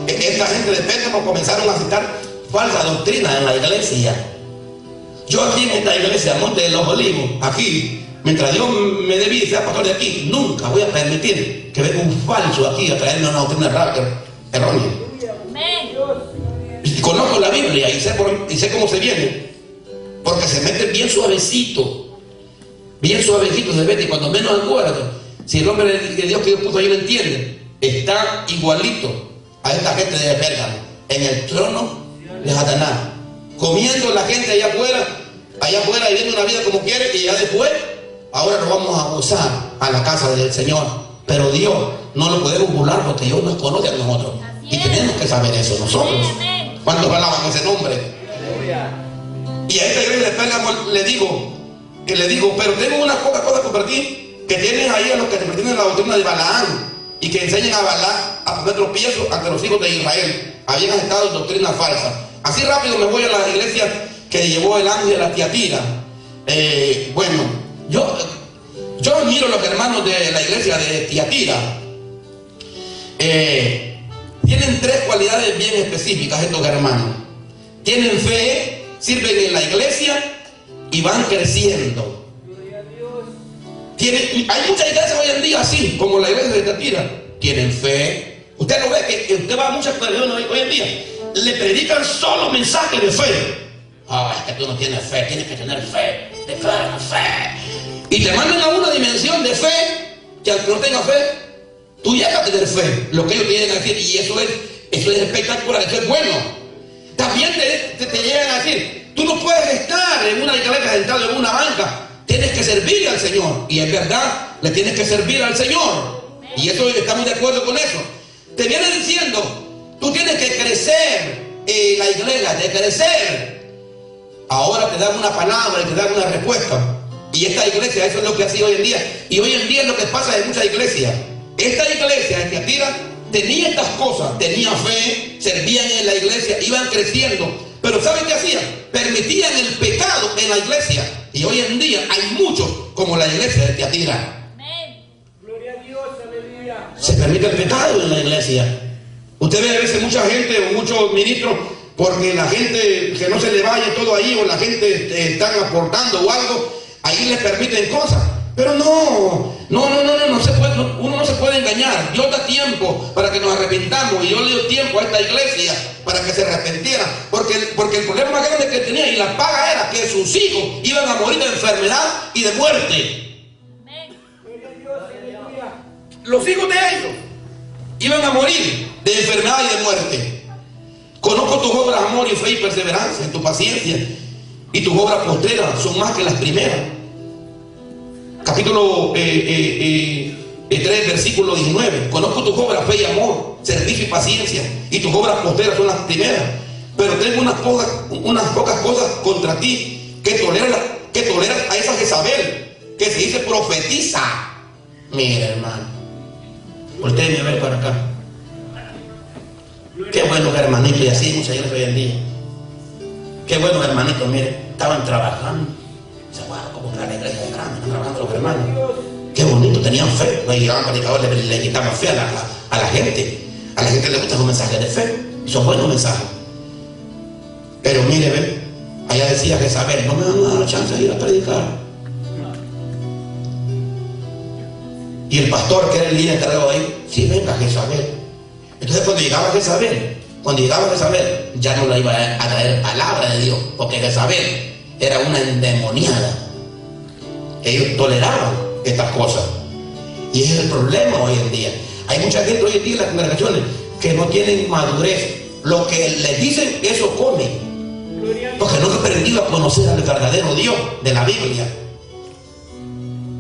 B: esta gente de Pétamo comenzaron a aceptar falsa doctrina en la iglesia. Yo aquí en esta iglesia, Monte de los Olivos, aquí, mientras Dios me dé vida y sea pastor de aquí, nunca voy a permitir que venga un falso aquí a traerme una doctrina errónea. Y conozco la Biblia y sé cómo se viene, porque se mete bien suavecito se mete, y cuando menos acuerdo, si el hombre de Dios que Dios puso ahí lo entiende, está igualito a esta gente de Pérgamo, en el trono de Satanás, comiendo la gente allá afuera, viviendo una vida como quiere, y ya después, ahora nos vamos a gozar a la casa del Señor. Pero Dios no lo podemos burlar, porque Dios nos conoce a nosotros, y tenemos que saber eso nosotros. ¿Cuántos alaban ese nombre? Y a esta iglesia de Pérgamo le digo, pero tengo unas pocas cosas que compartir, que tienen ahí a los que se pertenecen a la doctrina de Balaam, y que enseñan a Balaam a poner tropiezos ante los hijos de Israel. Habían estado en doctrina falsa. Así rápido me voy a la iglesia que llevó el ángel a Tiatira. Bueno, yo admiro a los hermanos de la iglesia de Tiatira. Tienen tres cualidades bien específicas estos hermanos. Tienen fe, sirven en la iglesia y van creciendo. Hay muchas iglesias hoy en día así, como la iglesia de Tiatira. Tienen fe. Usted lo ve que usted va a muchas religiones hoy en día, le predican solo mensajes de fe. Es que tú no tienes fe, tienes que tener fe, declara fe. Y te mandan a una dimensión de fe que al que no tenga fe, tú llegas a tener fe, lo que ellos tienen que decir, y eso es espectacular, eso es bueno. También te llegan a decir, tú no puedes estar en una iglesia sentado en una banca, tienes que servir al Señor. Y es verdad, le tienes que servir al Señor, y eso estamos de acuerdo con eso. Te viene diciendo, tú tienes que crecer en la iglesia, de crecer. Ahora te dan una palabra y te dan una respuesta. Y esta iglesia, eso es lo que hacía hoy en día. Y hoy en día es lo que pasa en muchas iglesias. Esta iglesia en Tiatira tenía estas cosas, tenía fe, servían en la iglesia, iban creciendo. Pero ¿saben qué hacían? Permitían el pecado en la iglesia. Y hoy en día hay muchos como la iglesia de Tiatira. Se permite el pecado en la iglesia. Usted ve a veces mucha gente o muchos ministros, porque la gente que no se le vaya todo ahí, o la gente están aportando o algo, ahí les permiten cosas. Pero no se puede, uno no se puede engañar. Dios da tiempo para que nos arrepintamos, y Dios le dio tiempo a esta iglesia para que se arrepintiera, porque el problema más grande que tenía y la paga era que sus hijos iban a morir de enfermedad y de muerte. Los hijos de ellos iban a morir de enfermedad y de muerte. Conozco tus obras, amor y fe y perseverancia, en tu paciencia, y tus obras postreras son más que las primeras. Capítulo 3, versículo 19. Conozco tus obras, fe y amor, servicio y paciencia, y tus obras postreras son las primeras. Pero tengo unas pocas cosas contra ti, que toleras a esa Jezabel, que se dice profetiza. Mira, hermano, voltéenme a ver para acá. Qué buenos hermanitos, y así muchas iglesias hoy en día. Qué buenos hermanitos, mire, estaban trabajando. Se guardan como que la iglesia es grande, están trabajando los hermanos. Qué bonito, tenían fe. No llegaban predicadores, le quitaban fe a la gente. A la gente le gustan los mensajes de fe, y son buenos mensajes. Pero mire, ve, allá decía Jezabel, no me van a dar la chance de ir a predicar. Y el pastor, que era el líder encargado ahí, sí, venga Jezabel. Entonces cuando llegaba Jezabel, ya no le iba a traer palabra de Dios, porque Jezabel era una endemoniada. Ellos toleraban estas cosas, y ese es el problema hoy en día. Hay mucha gente hoy en día en las congregaciones que no tienen madurez. lo que les dicen, eso comen. Porque no han aprendido a conocer al verdadero Dios de la Biblia.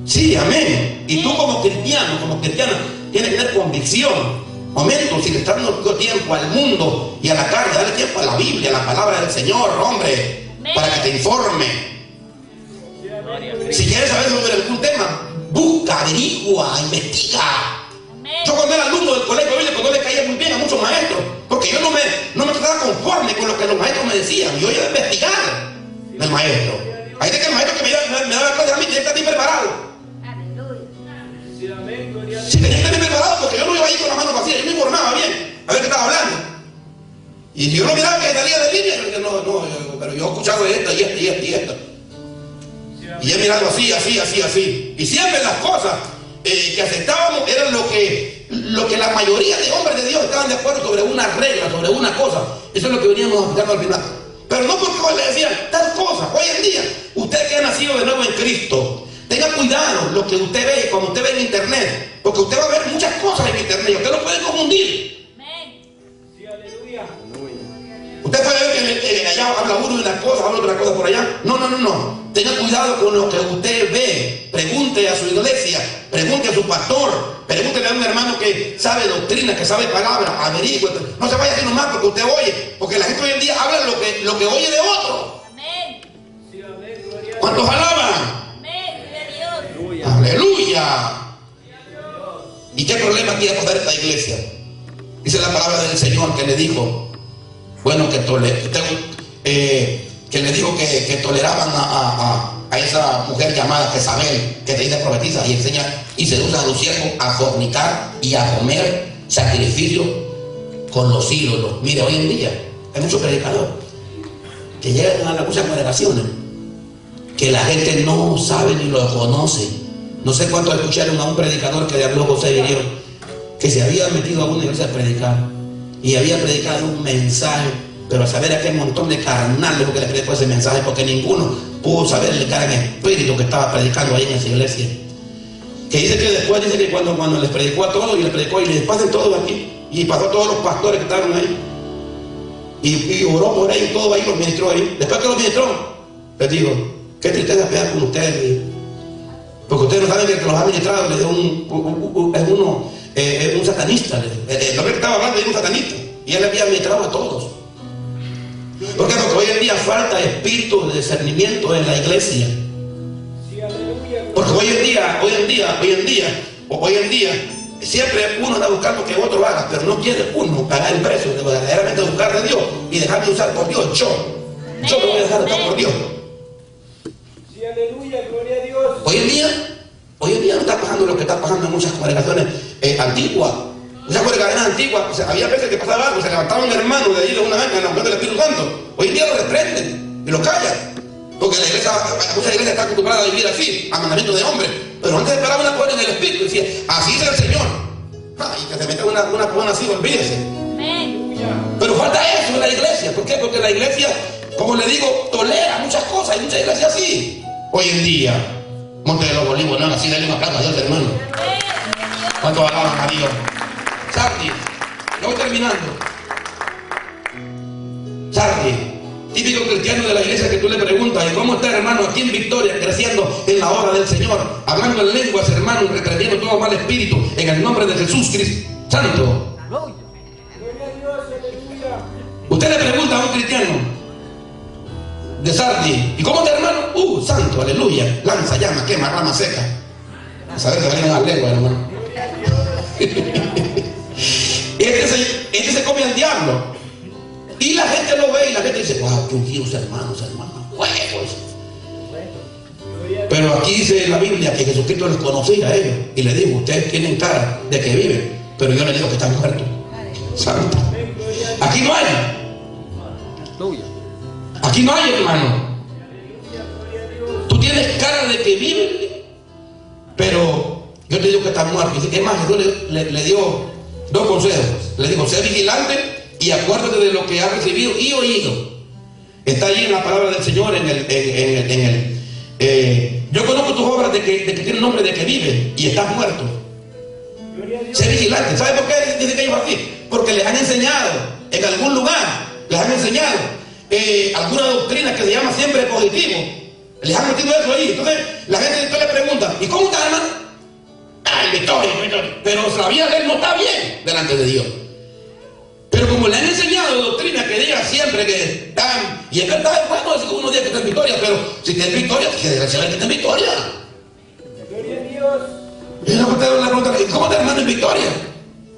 B: Sí, amén. Y tú como cristiana, tienes que tener convicción. Momento, si le estás dando tiempo al mundo y a la carne, dale tiempo a la Biblia, a la palabra del Señor, hombre, para que te informe. Si quieres saber sobre algún tema, busca, averigua, investiga. Yo cuando era alumno del colegio bíblico no le caía muy bien a muchos maestros, porque yo no me trataba conforme con lo que los maestros me decían. Yo iba a investigar del maestro. Hay de que el maestro que me daba clase a mí tenía que estar bien preparado. Si tenía que estar bien preparado, porque yo no iba ahí con la mano vacía, yo me informaba bien, a ver qué estaba hablando. Y si yo no miraba que salía de línea, yo decía, pero yo he escuchado esto y esto. Y he mirado así. Y siempre las cosas que aceptábamos eran lo que la mayoría de hombres de Dios estaban de acuerdo sobre una regla, sobre una cosa. Eso es lo que veníamos aplicando al final. Pero no porque hoy le decían tal cosa. Hoy en día, usted que ha nacido de nuevo en Cristo, tenga cuidado lo que usted ve cuando usted ve en internet, porque usted va a ver muchas cosas en internet y usted lo puede confundir.
A: Sí, aleluya.
B: Usted puede ver que allá habla uno de una cosa, habla otra cosa por allá. No. Tenga cuidado con lo que usted ve. Pregunte a su iglesia, pregunte a su pastor, pregúntele a un hermano que sabe doctrina, que sabe palabra, averigüe. No se vaya haciendo más porque usted oye, porque la gente hoy en día habla lo que oye de otro.
C: Amén.
A: Sí, amén, gloria a Dios.
B: ¿Cuántos alaban?
C: Amén. Gloria a Dios.
B: Aleluya. ¿Y qué problema tiene poder esta iglesia? Dice la palabra del Señor que le dijo, bueno, que le dijo que toleraban a esa mujer llamada Jezabel, que te dice profetiza y enseña y seduce a los siervos a fornicar y a comer sacrificio con los ídolos. Mire, hoy en día hay muchos predicadores que llegan a muchas congregaciones que la gente no sabe ni lo conoce. No sé cuántos escucharon a un predicador que le habló José Virió, que se había metido a una iglesia a predicar y había predicado un mensaje, pero a saber aquel montón de carnales que le predicó ese mensaje, porque ninguno pudo saber el cara en espíritu que estaba predicando ahí en esa iglesia. Que dice que después, dice que cuando les predicó a todos y les predicó y les pasen todos aquí, y pasó a todos los pastores que estaban ahí, y oró por ellos, todo ahí los ministró ahí. Después que los ministró, les digo, qué tristeza pegar con ustedes, porque ustedes no saben que los ha ministrado les dio un satanista. El hombre que estaba hablando era un satanista, y él había ministrado a todos. ¿Por qué? Porque hoy en día falta espíritu de discernimiento en la iglesia. Porque hoy en día siempre uno está buscando que otro haga, pero no quiere uno pagar el precio de verdaderamente buscar de Dios y dejarme usar por Dios. Yo me voy a dejar usar por Dios.
A: Sí, aleluya, gloria a Dios.
B: Hoy en día no está pasando lo que está pasando en muchas congregaciones antiguas. Muchas congregaciones antiguas, o sea, había veces que pasaba algo, se levantaba un hermano de ahí de una vez en la unción del Espíritu Santo. Hoy en día lo reprenden y lo callan, porque la iglesia, muchas iglesias están acostumbradas a vivir así, a mandamiento de hombre. Pero antes esperaba una cosa en el Espíritu y decía, así es el Señor. Y que se mete una cosa así, olvídese. Pero falta eso en la iglesia. ¿Por qué? Porque la iglesia, como le digo, tolera muchas cosas. Hay muchas iglesias así. Hoy en día, Monte de los Olivos, no, así dale una plata a Dios, hermano. ¿Cuántos alaban a Dios? Sardi, ya voy terminando. Sardi, típico cristiano de la iglesia que tú le preguntas, ¿y cómo está, hermano, aquí en Victoria, creciendo en la obra del Señor, hablando en lenguas, hermano, y reprendiendo todo mal espíritu en el nombre de Jesús Cristo Santo? Usted le pregunta a un cristiano de Sardi, ¿y cómo está, hermano? Santo, aleluya, lanza, llama, quema, rama seca. A saber que vienen las lenguas, hermano. Este se come al diablo. Y la gente lo ve y la gente dice, wow, qué ungidos hermanos, huevos. Pero aquí dice la Biblia que Jesucristo les conocía a ellos y les dijo, ustedes tienen cara de que viven, pero yo les digo que están muertos. Santo. Aquí no hay. Aquí no hay, hermano. Tú tienes cara de que viven, pero yo te digo que están muertos. Y es más, Jesús le dio dos consejos. Le dijo, sé vigilante y acuérdate de lo que has recibido y oído. Está ahí en la palabra del Señor, yo conozco tus obras de que tienen nombre de que viven y estás muerto. Sé vigilante. ¿Sabe por qué dice que ellos así? Porque les han enseñado en algún lugar les han enseñado alguna doctrina que se llama siempre positivo. Les han metido eso ahí. Entonces la gente le pregunta, ¿y cómo está, hermano? Ay, victoria. Pero la vida de él no está bien delante de Dios. Pero como le han enseñado doctrina que diga siempre que están, y es verdad, es bueno decir unos días que está en victoria, pero si está en victoria, que debe saber que está en victoria.
A: Gloria a Dios.
B: Y la pregunta, ¿cómo está, hermano, en victoria?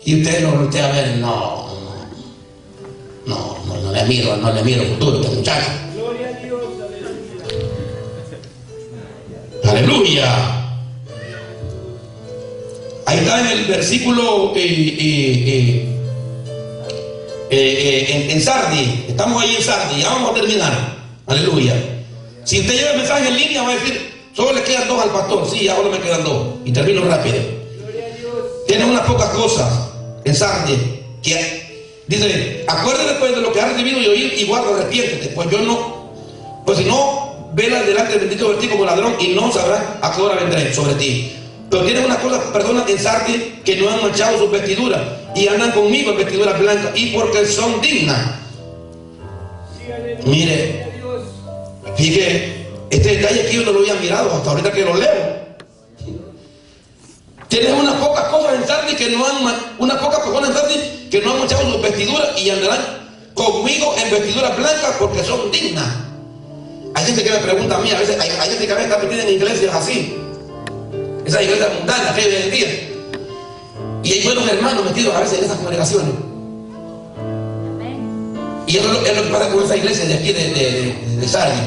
B: Y usted lo voltea a ver, no le miro futuro a este muchacho.
A: Gloria a Dios.
B: Aleluya. Ahí está en el versículo en Sardi. Estamos ahí en Sardi. Ya vamos a terminar. Aleluya. Si usted lleva el mensaje en línea, va a decir, solo le quedan 2 al pastor. Sí, ahora me quedan 2. Y termino rápido. Tiene unas pocas cosas en Sardi que dice, acuérdate pues de lo que has recibido y oír y guarda, arrepiéntete. Pues si no, vela delante del bendito de ti como ladrón y no sabrás a qué hora vendré sobre ti. Pero tienen una cosa, personas en Sardi que no han manchado sus vestiduras y andan conmigo en vestiduras blancas y porque son dignas. Mire, fíjate, este detalle aquí yo no lo había mirado hasta ahorita que lo leo. Tienen unas pocas cosas en Sardi que no han, unas pocas personas en Sardi que no han manchado sus vestiduras y andarán conmigo en vestiduras blancas porque son dignas. Hay gente que me pregunta a mí, a veces hay gente que a veces está metida en iglesias así. Esas iglesias mundanas que hay hoy en día. Y hay buenos hermanos metidos a veces en esas congregaciones. Y eso es lo que pasa con esa iglesia de aquí de Sardi.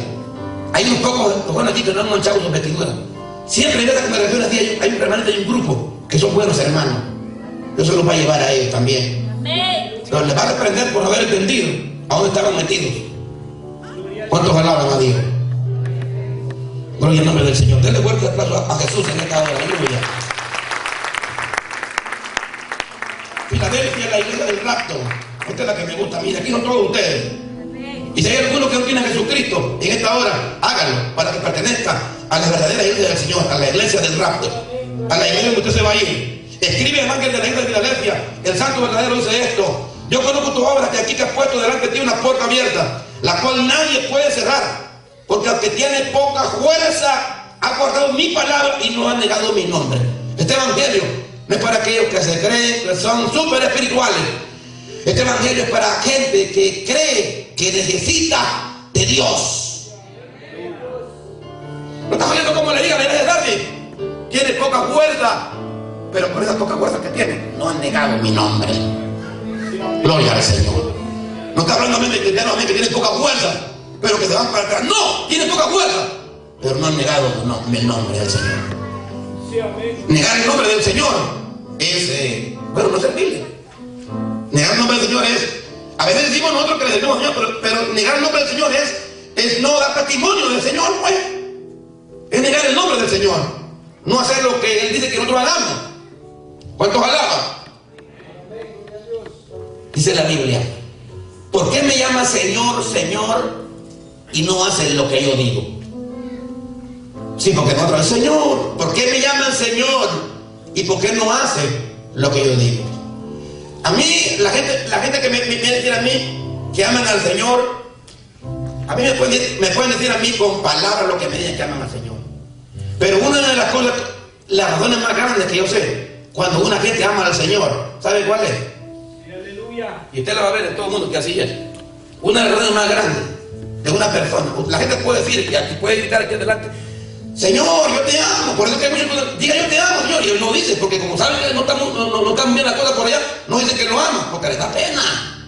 B: Hay unos pocos personas aquí que no han manchado sus vestiduras. Siempre en esas congregaciones hay un remanente, hay un grupo que son buenos hermanos. Eso los va a llevar a ellos también. Pero les va a reprender por haber entendido a dónde estaban metidos. ¿Cuántos alaban a Dios? Gloria al nombre del Señor. Denle fuerte aplauso a Jesús en esta hora. Aleluya. Filadelfia, la iglesia del rapto. Esta es la que me gusta. Mira, aquí son todos ustedes. Y si hay alguno que no tiene a Jesucristo en esta hora, háganlo para que pertenezca a la verdadera iglesia del Señor, a la iglesia del rapto, a la iglesia donde usted se va a ir. Escribe el ángel de la iglesia de Filadelfia, el santo verdadero dice esto: yo conozco tus obras, que aquí te has puesto delante de ti una puerta abierta, la cual nadie puede cerrar, porque aunque tiene poca fuerza, ha guardado mi palabra y no ha negado mi nombre. Este evangelio no es para aquellos que se creen que son súper espirituales. Este evangelio es para gente que cree que necesita de Dios. ¿No estás oyendo cómo le digan a la iglesia de Sardi? Tiene poca fuerza, pero con esa poca fuerza que tiene, no han negado mi nombre. Gloria al Señor. No está hablando a mí de cristianos que tienen poca fuerza, pero que se van para atrás. No, tienen poca fuerza, pero no han negado el nombre del Señor. Negar el nombre del Señor es, bueno, no servirle. Negar el nombre del Señor es, a veces decimos nosotros que le decimos al Señor, pero negar el nombre del Señor es no dar testimonio del Señor, pues. Es negar el nombre del Señor, no hacer lo que Él dice que nosotros hagamos. ¿Cuántos alaban? Dice la Biblia: ¿por qué me llaman Señor, Señor y no hacen lo que yo digo? Sí, porque nosotros, Señor, ¿por qué me llaman Señor y por qué no hacen lo que yo digo? A mí, la gente que me viene a decir a mí que aman al Señor, a mí me pueden decir a mí con palabras lo que me digan que aman al Señor. Pero una de las cosas, las razones más grandes que yo sé, cuando una gente ama al Señor, ¿sabe cuál es? Y usted la va a ver en todo el mundo que así es. Una de las razones más grandes de una persona, la gente puede decir, que aquí puede gritar aquí adelante: Señor, yo te amo. Por eso que hay muchas cosas, diga yo te amo, Señor. Y él no dice, porque como sabe que no están bien las cosas por allá, no dice que lo ama, porque le da pena.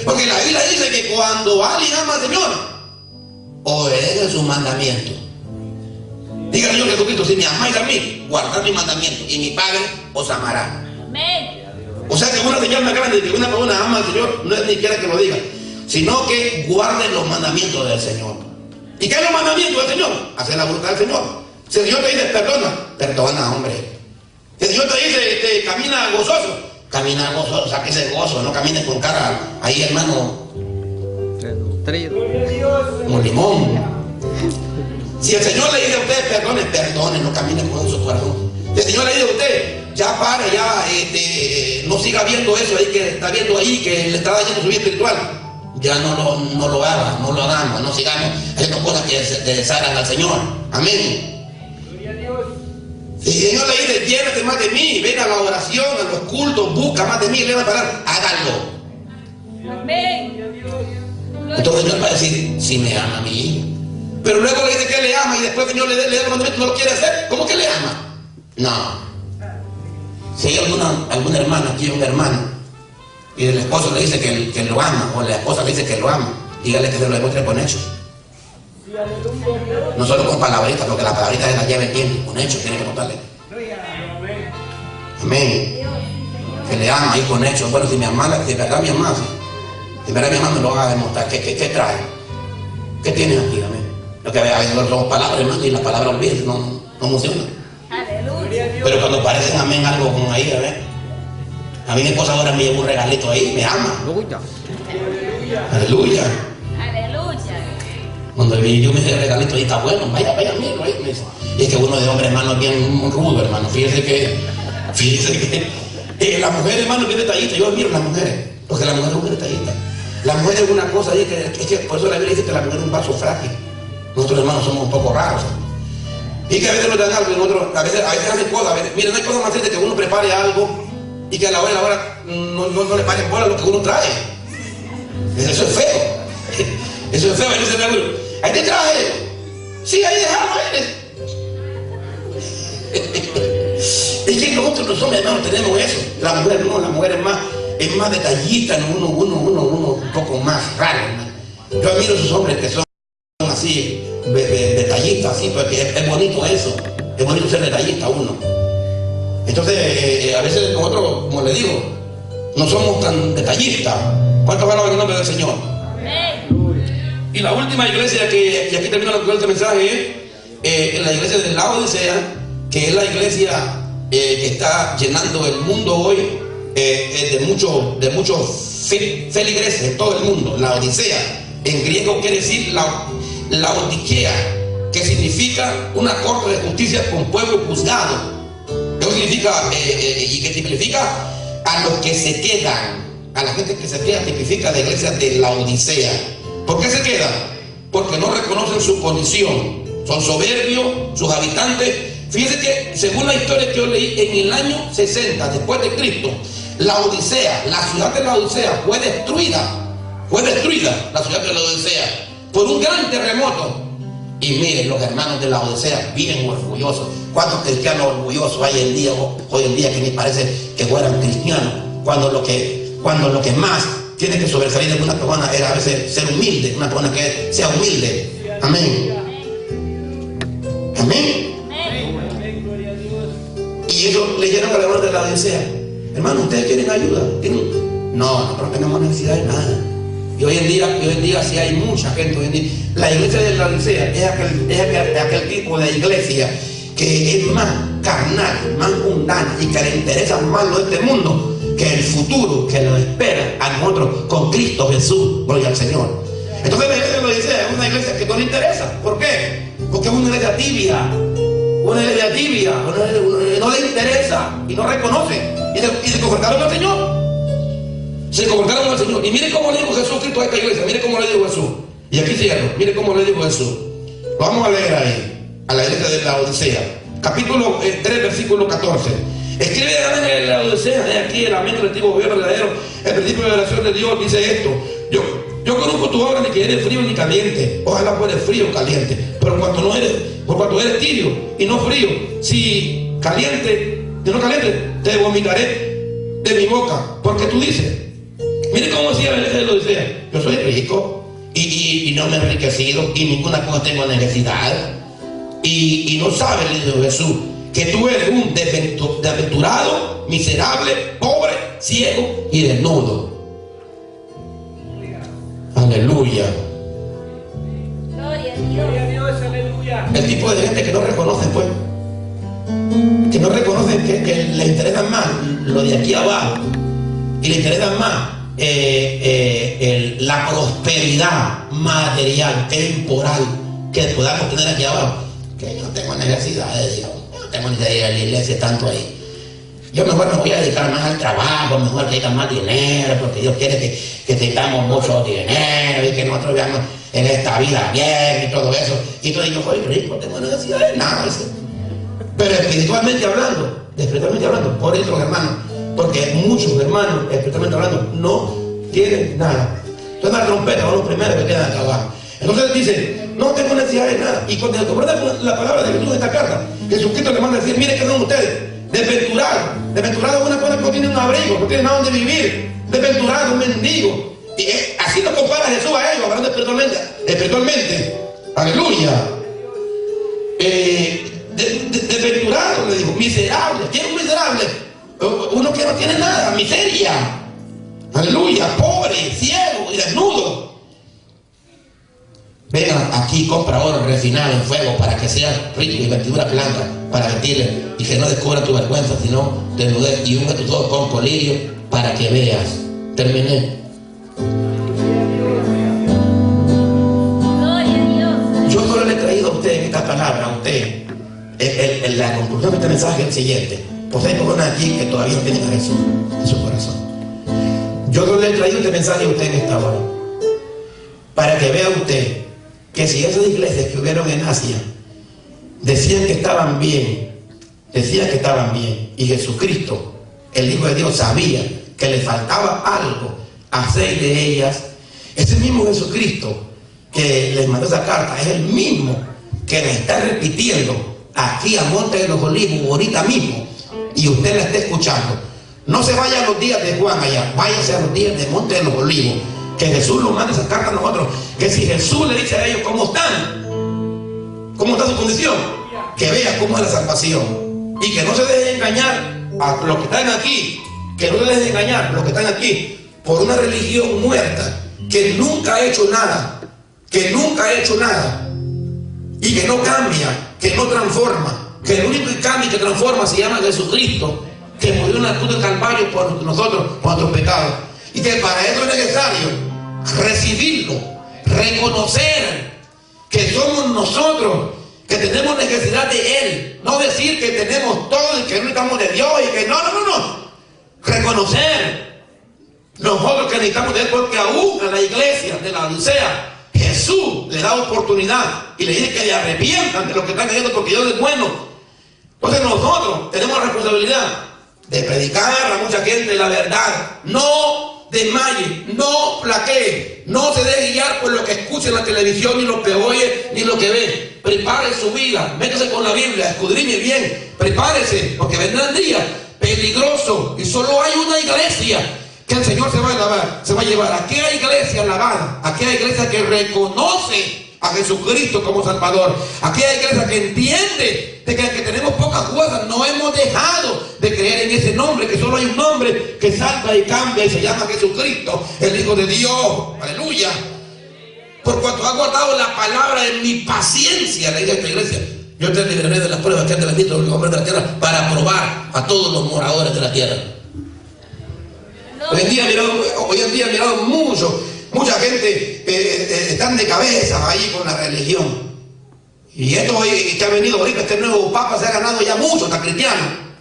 B: Porque la Biblia dice que cuando alguien ama al Señor, obedece sus mandamientos. Diga Señor Jesucristo: si me amáis a mí, guardad mis mandamientos, y mi Padre os amará.
C: Amén.
B: O sea que una señal más grande de que una persona ama al Señor no es ni siquiera que lo diga, sino que guarden los mandamientos del Señor. ¿Y qué es los mandamientos del Señor? Hacer la voluntad del Señor. Si el Señor te dice perdona, hombre. Si el Señor te dice camina gozoso, camina gozoso, saque ese gozo, no camines con cara ahí, hermano, como limón. Si el Señor le dice a usted perdone, no camine con su corazón. Si el Señor le dice a usted: ya pare, ya no siga viendo eso ahí que está viendo ahí, que le está dañando su vida espiritual. Ya no lo haga, no lo hagamos, no sigamos haciendo cosas que desagran al Señor. Amén. Si el Señor le dice, llévate más de mí, ven a la oración, a los cultos, busca más de mí, le va a parar, háganlo.
C: Amén.
B: Entonces el Señor va a decir, si me ama a mí. Pero luego le dice que le ama y después el Señor le da el mandamiento, no lo quiere hacer. ¿Cómo que le ama? No. Si hay alguna hermana, aquí hay un hermano, y el esposo le dice que lo ama, o la esposa le dice que lo ama, dígale que se lo demuestre con hechos. No solo con palabritas, porque las palabritas se las lleven bien, con hechos tiene que contarle. Amén. Que le ama ahí con hechos. Bueno, si me ama, si verdad mi mamá, si verdad mi mamá me lo va a demostrar. ¿Qué trae? ¿Qué tienes aquí? Amén. Lo que a veces no somos palabras, hermano, y las palabras olvides, no funcionan. Pero cuando parecen amén algo con ahí, a ver. A mí mi esposa ahora me lleva un regalito ahí, me ama. Aleluya.
C: Aleluya.
B: Cuando yo me hice el regalito ahí, está bueno, vaya, miro ahí. Y es que uno de hombre, hermano, es bien rudo, hermano. Fíjese que la mujer, hermano, es bien detallista. Yo admiro a las mujeres, porque la mujer es muy detallista. La mujer es una cosa ahí que es que por eso la Biblia dice que la mujer es un vaso frágil. Nosotros, hermanos, somos un poco raros. Y que a veces nos dan algo y nosotros, a veces hacen cosas. Miren, no hay cosa más triste que uno prepare algo y que a la hora no le paren bola lo que uno trae. Eso es feo. Eso es feo. Ahí te traje. Sí, ahí dejalo. Es que nosotros los hombres, hermanos, tenemos eso. La mujer no, la mujer es más detallista, uno un poco más raro, hermano. Yo admiro a esos hombres que son así, detallistas, así, porque es bonito eso. Es bonito ser detallista uno. Entonces, a veces nosotros, como le digo, no somos tan detallistas. ¿Cuántos van a ver el nombre del Señor? Y la última iglesia y aquí termino este mensaje, es la iglesia de Laodicea, que es la iglesia que está llenando el mundo hoy de muchos feligreses en todo el mundo. Laodicea, en griego quiere decir Laodikea, que significa una corte de justicia con pueblo juzgado. Eso significa, y que tipifica a los que se quedan, a la gente que se queda, tipifica la iglesia de Laodicea. ¿Por qué se quedan? Porque no reconocen su condición, son soberbios, sus habitantes. Fíjense que según la historia que yo leí, en el año 60 después de Cristo, Laodicea, la ciudad de Laodicea fue destruida la ciudad de Laodicea por un gran terremoto. Y miren, los hermanos de Laodicea bien orgullosos. ¿Cuántos cristianos orgullosos hay hoy en día que me parece que fueran cristianos? Cuando lo que más tiene que sobresalir de una persona era a veces ser humilde, una persona que sea humilde. Amén. Amén. Y ellos leyeron a la hora de la Laodicea. Hermano, ¿ustedes quieren ayuda? No, nosotros no tenemos necesidad de nada. Y hoy en día sí hay mucha gente. Hoy en día, la iglesia de la Laodicea es aquel tipo de iglesia que es más carnal, más mundana y que le interesa más lo de este mundo que el futuro que nos espera a nosotros con Cristo Jesús. Gloria al Señor. Entonces la iglesia de la Laodicea es una iglesia que no le interesa. ¿Por qué? Porque es una iglesia tibia. Una iglesia tibia, no le interesa y no reconoce. Y se convertieron al Señor. Se convertieron al Señor. Y mire cómo le dijo Jesucristo a esta iglesia. Mire cómo le dijo Jesús. Y aquí cierro. Mire cómo le dijo Jesús. Lo vamos a leer ahí, a la iglesia de la Odisea. Capítulo 3, versículo 14. Escribe a la iglesia de la Odisea. De aquí el amén del antiguo gobierno verdadero. El principio de la oración de Dios dice esto. Yo conozco tu obra, ni que eres frío ni caliente. Ojalá fueres frío o caliente. Pero por cuanto eres tibio y no frío, si no caliente, te vomitaré de mi boca. Porque tú dices, mire cómo decía la iglesia de la Odisea: yo soy rico y no me he enriquecido y ninguna cosa tengo necesidad. Y no sabes, le dijo Jesús, que tú eres un desventurado, miserable, pobre, ciego y desnudo. Aleluya.
C: Gloria a Dios.
D: Aleluya.
B: El tipo de gente que no reconoce, pues, que no reconoce que le interesa más lo de aquí abajo y le interesa más la prosperidad material, temporal que podamos tener aquí abajo. Que yo no tengo necesidad de Dios, yo no tengo necesidad de ir a la iglesia tanto ahí. yo mejor me voy a dedicar más al trabajo, mejor que haya más dinero, porque Dios quiere que tengamos mucho dinero y que nosotros veamos en esta vida bien y todo eso. Y entonces yo soy rico, tengo necesidad de nada. Pero espiritualmente hablando, por eso, hermanos, porque muchos hermanos, espiritualmente hablando, no tienen nada. Entonces la trompeta son los primeros que quedan acá abajo. Entonces dice, no tengo necesidad de nada. Y cuando se comprende la palabra de Jesús en esta carta, Jesucristo le manda a decir, miren que son ustedes desventurados. Desventurados es una cosa que no tiene un abrigo, no tiene nada donde vivir. Desventurados, mendigos. Y así nos compara Jesús a ellos, hablando espiritualmente. Aleluya. Desventurado, le dijo, miserable. ¿Quién es un miserable? Uno que no tiene nada, miseria. Aleluya, pobre, ciego y desnudo. Venga aquí, compra oro refinado en fuego para que seas rico y vestidura blanca para vestirle y que no descubra tu vergüenza, sino desnudez, y unge tus ojos con colirio para que veas. Terminé.
C: Gloria a Dios.
B: Yo solo le he traído a usted esta palabra, a usted. La conclusión de este mensaje es el siguiente. Pues hay personas aquí que todavía no tienen a Jesús en su corazón. Yo solo le he traído este mensaje a usted en esta hora, para que vea usted que si esas iglesias que hubieron en Asia decían que estaban bien, y Jesucristo, el Hijo de Dios, sabía que le faltaba algo a 6 de ellas, ese mismo Jesucristo que les mandó esa carta es el mismo que le está repitiendo aquí a Monte de los Olivos ahorita mismo, y usted la está escuchando. No se vaya a los días de Juan allá, váyase a los días de Monte de los Olivos, que Jesús nos manda esa carta a nosotros, que si Jesús le dice a ellos cómo está su condición, que vea cómo es la salvación, y que no se dejen engañar a los que están aquí, que no se dejen engañar a los que están aquí por una religión muerta, que nunca ha hecho nada, y que no cambia, que no transforma, que el único que cambia y que transforma se llama Jesucristo, que murió en la cruz del Calvario por nosotros, por nuestros pecados, y que para eso es necesario recibirlo, reconocer que somos nosotros que tenemos necesidad de Él, no decir que tenemos todo y que no necesitamos de Dios y que no, reconocer nosotros que necesitamos de Él, porque aún a la iglesia de la Odisea Jesús le da oportunidad y le dice que le arrepientan de lo que están haciendo, porque Dios es bueno. Entonces nosotros tenemos la responsabilidad de predicar a mucha gente la verdad. No desmaye, no flaquee, no se deje guiar por lo que escuche en la televisión, ni lo que oye, ni lo que ve. Prepare su vida, métase con la Biblia, escudriñe bien, prepárese, porque vendrán días peligrosos y solo hay una iglesia que el Señor se va a llevar. Aquella iglesia lavada, aquella iglesia que reconoce a Jesucristo como Salvador, aquella iglesia que entiende de que tenemos pocas cosas, no hemos dejado de creer en ese nombre, que solo hay un nombre que salva y cambia y se llama Jesucristo, el Hijo de Dios. Aleluya. Por cuanto ha guardado la palabra en mi paciencia, le dice a esta iglesia, yo te libraré de las pruebas que han bendito los hombres de la tierra, para probar a todos los moradores de la tierra. Hoy en día he mirado mucha gente están de cabeza ahí con la religión. Y esto hoy que ha venido ahorita, este nuevo papa se ha ganado ya mucho, está cristiano.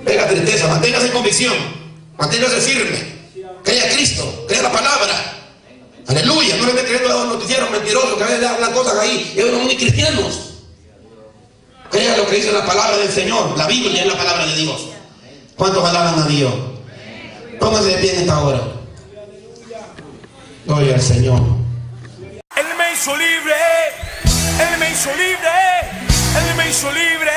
B: Pega tristeza, manténgase en convicción, manténgase firme, crea a Cristo, crea la palabra. Aleluya, no le esté creyendo a los noticieros mentirosos que a veces le hablan cosas ahí y ellos no son ni cristianos. Crea lo que dice la palabra del Señor, la Biblia es la palabra de Dios. ¿Cuántos alaban a Dios? Pónganse de pie en esta hora. Gloria al Señor.
A: Él me hizo libre, Él me hizo libre, Él me hizo libre.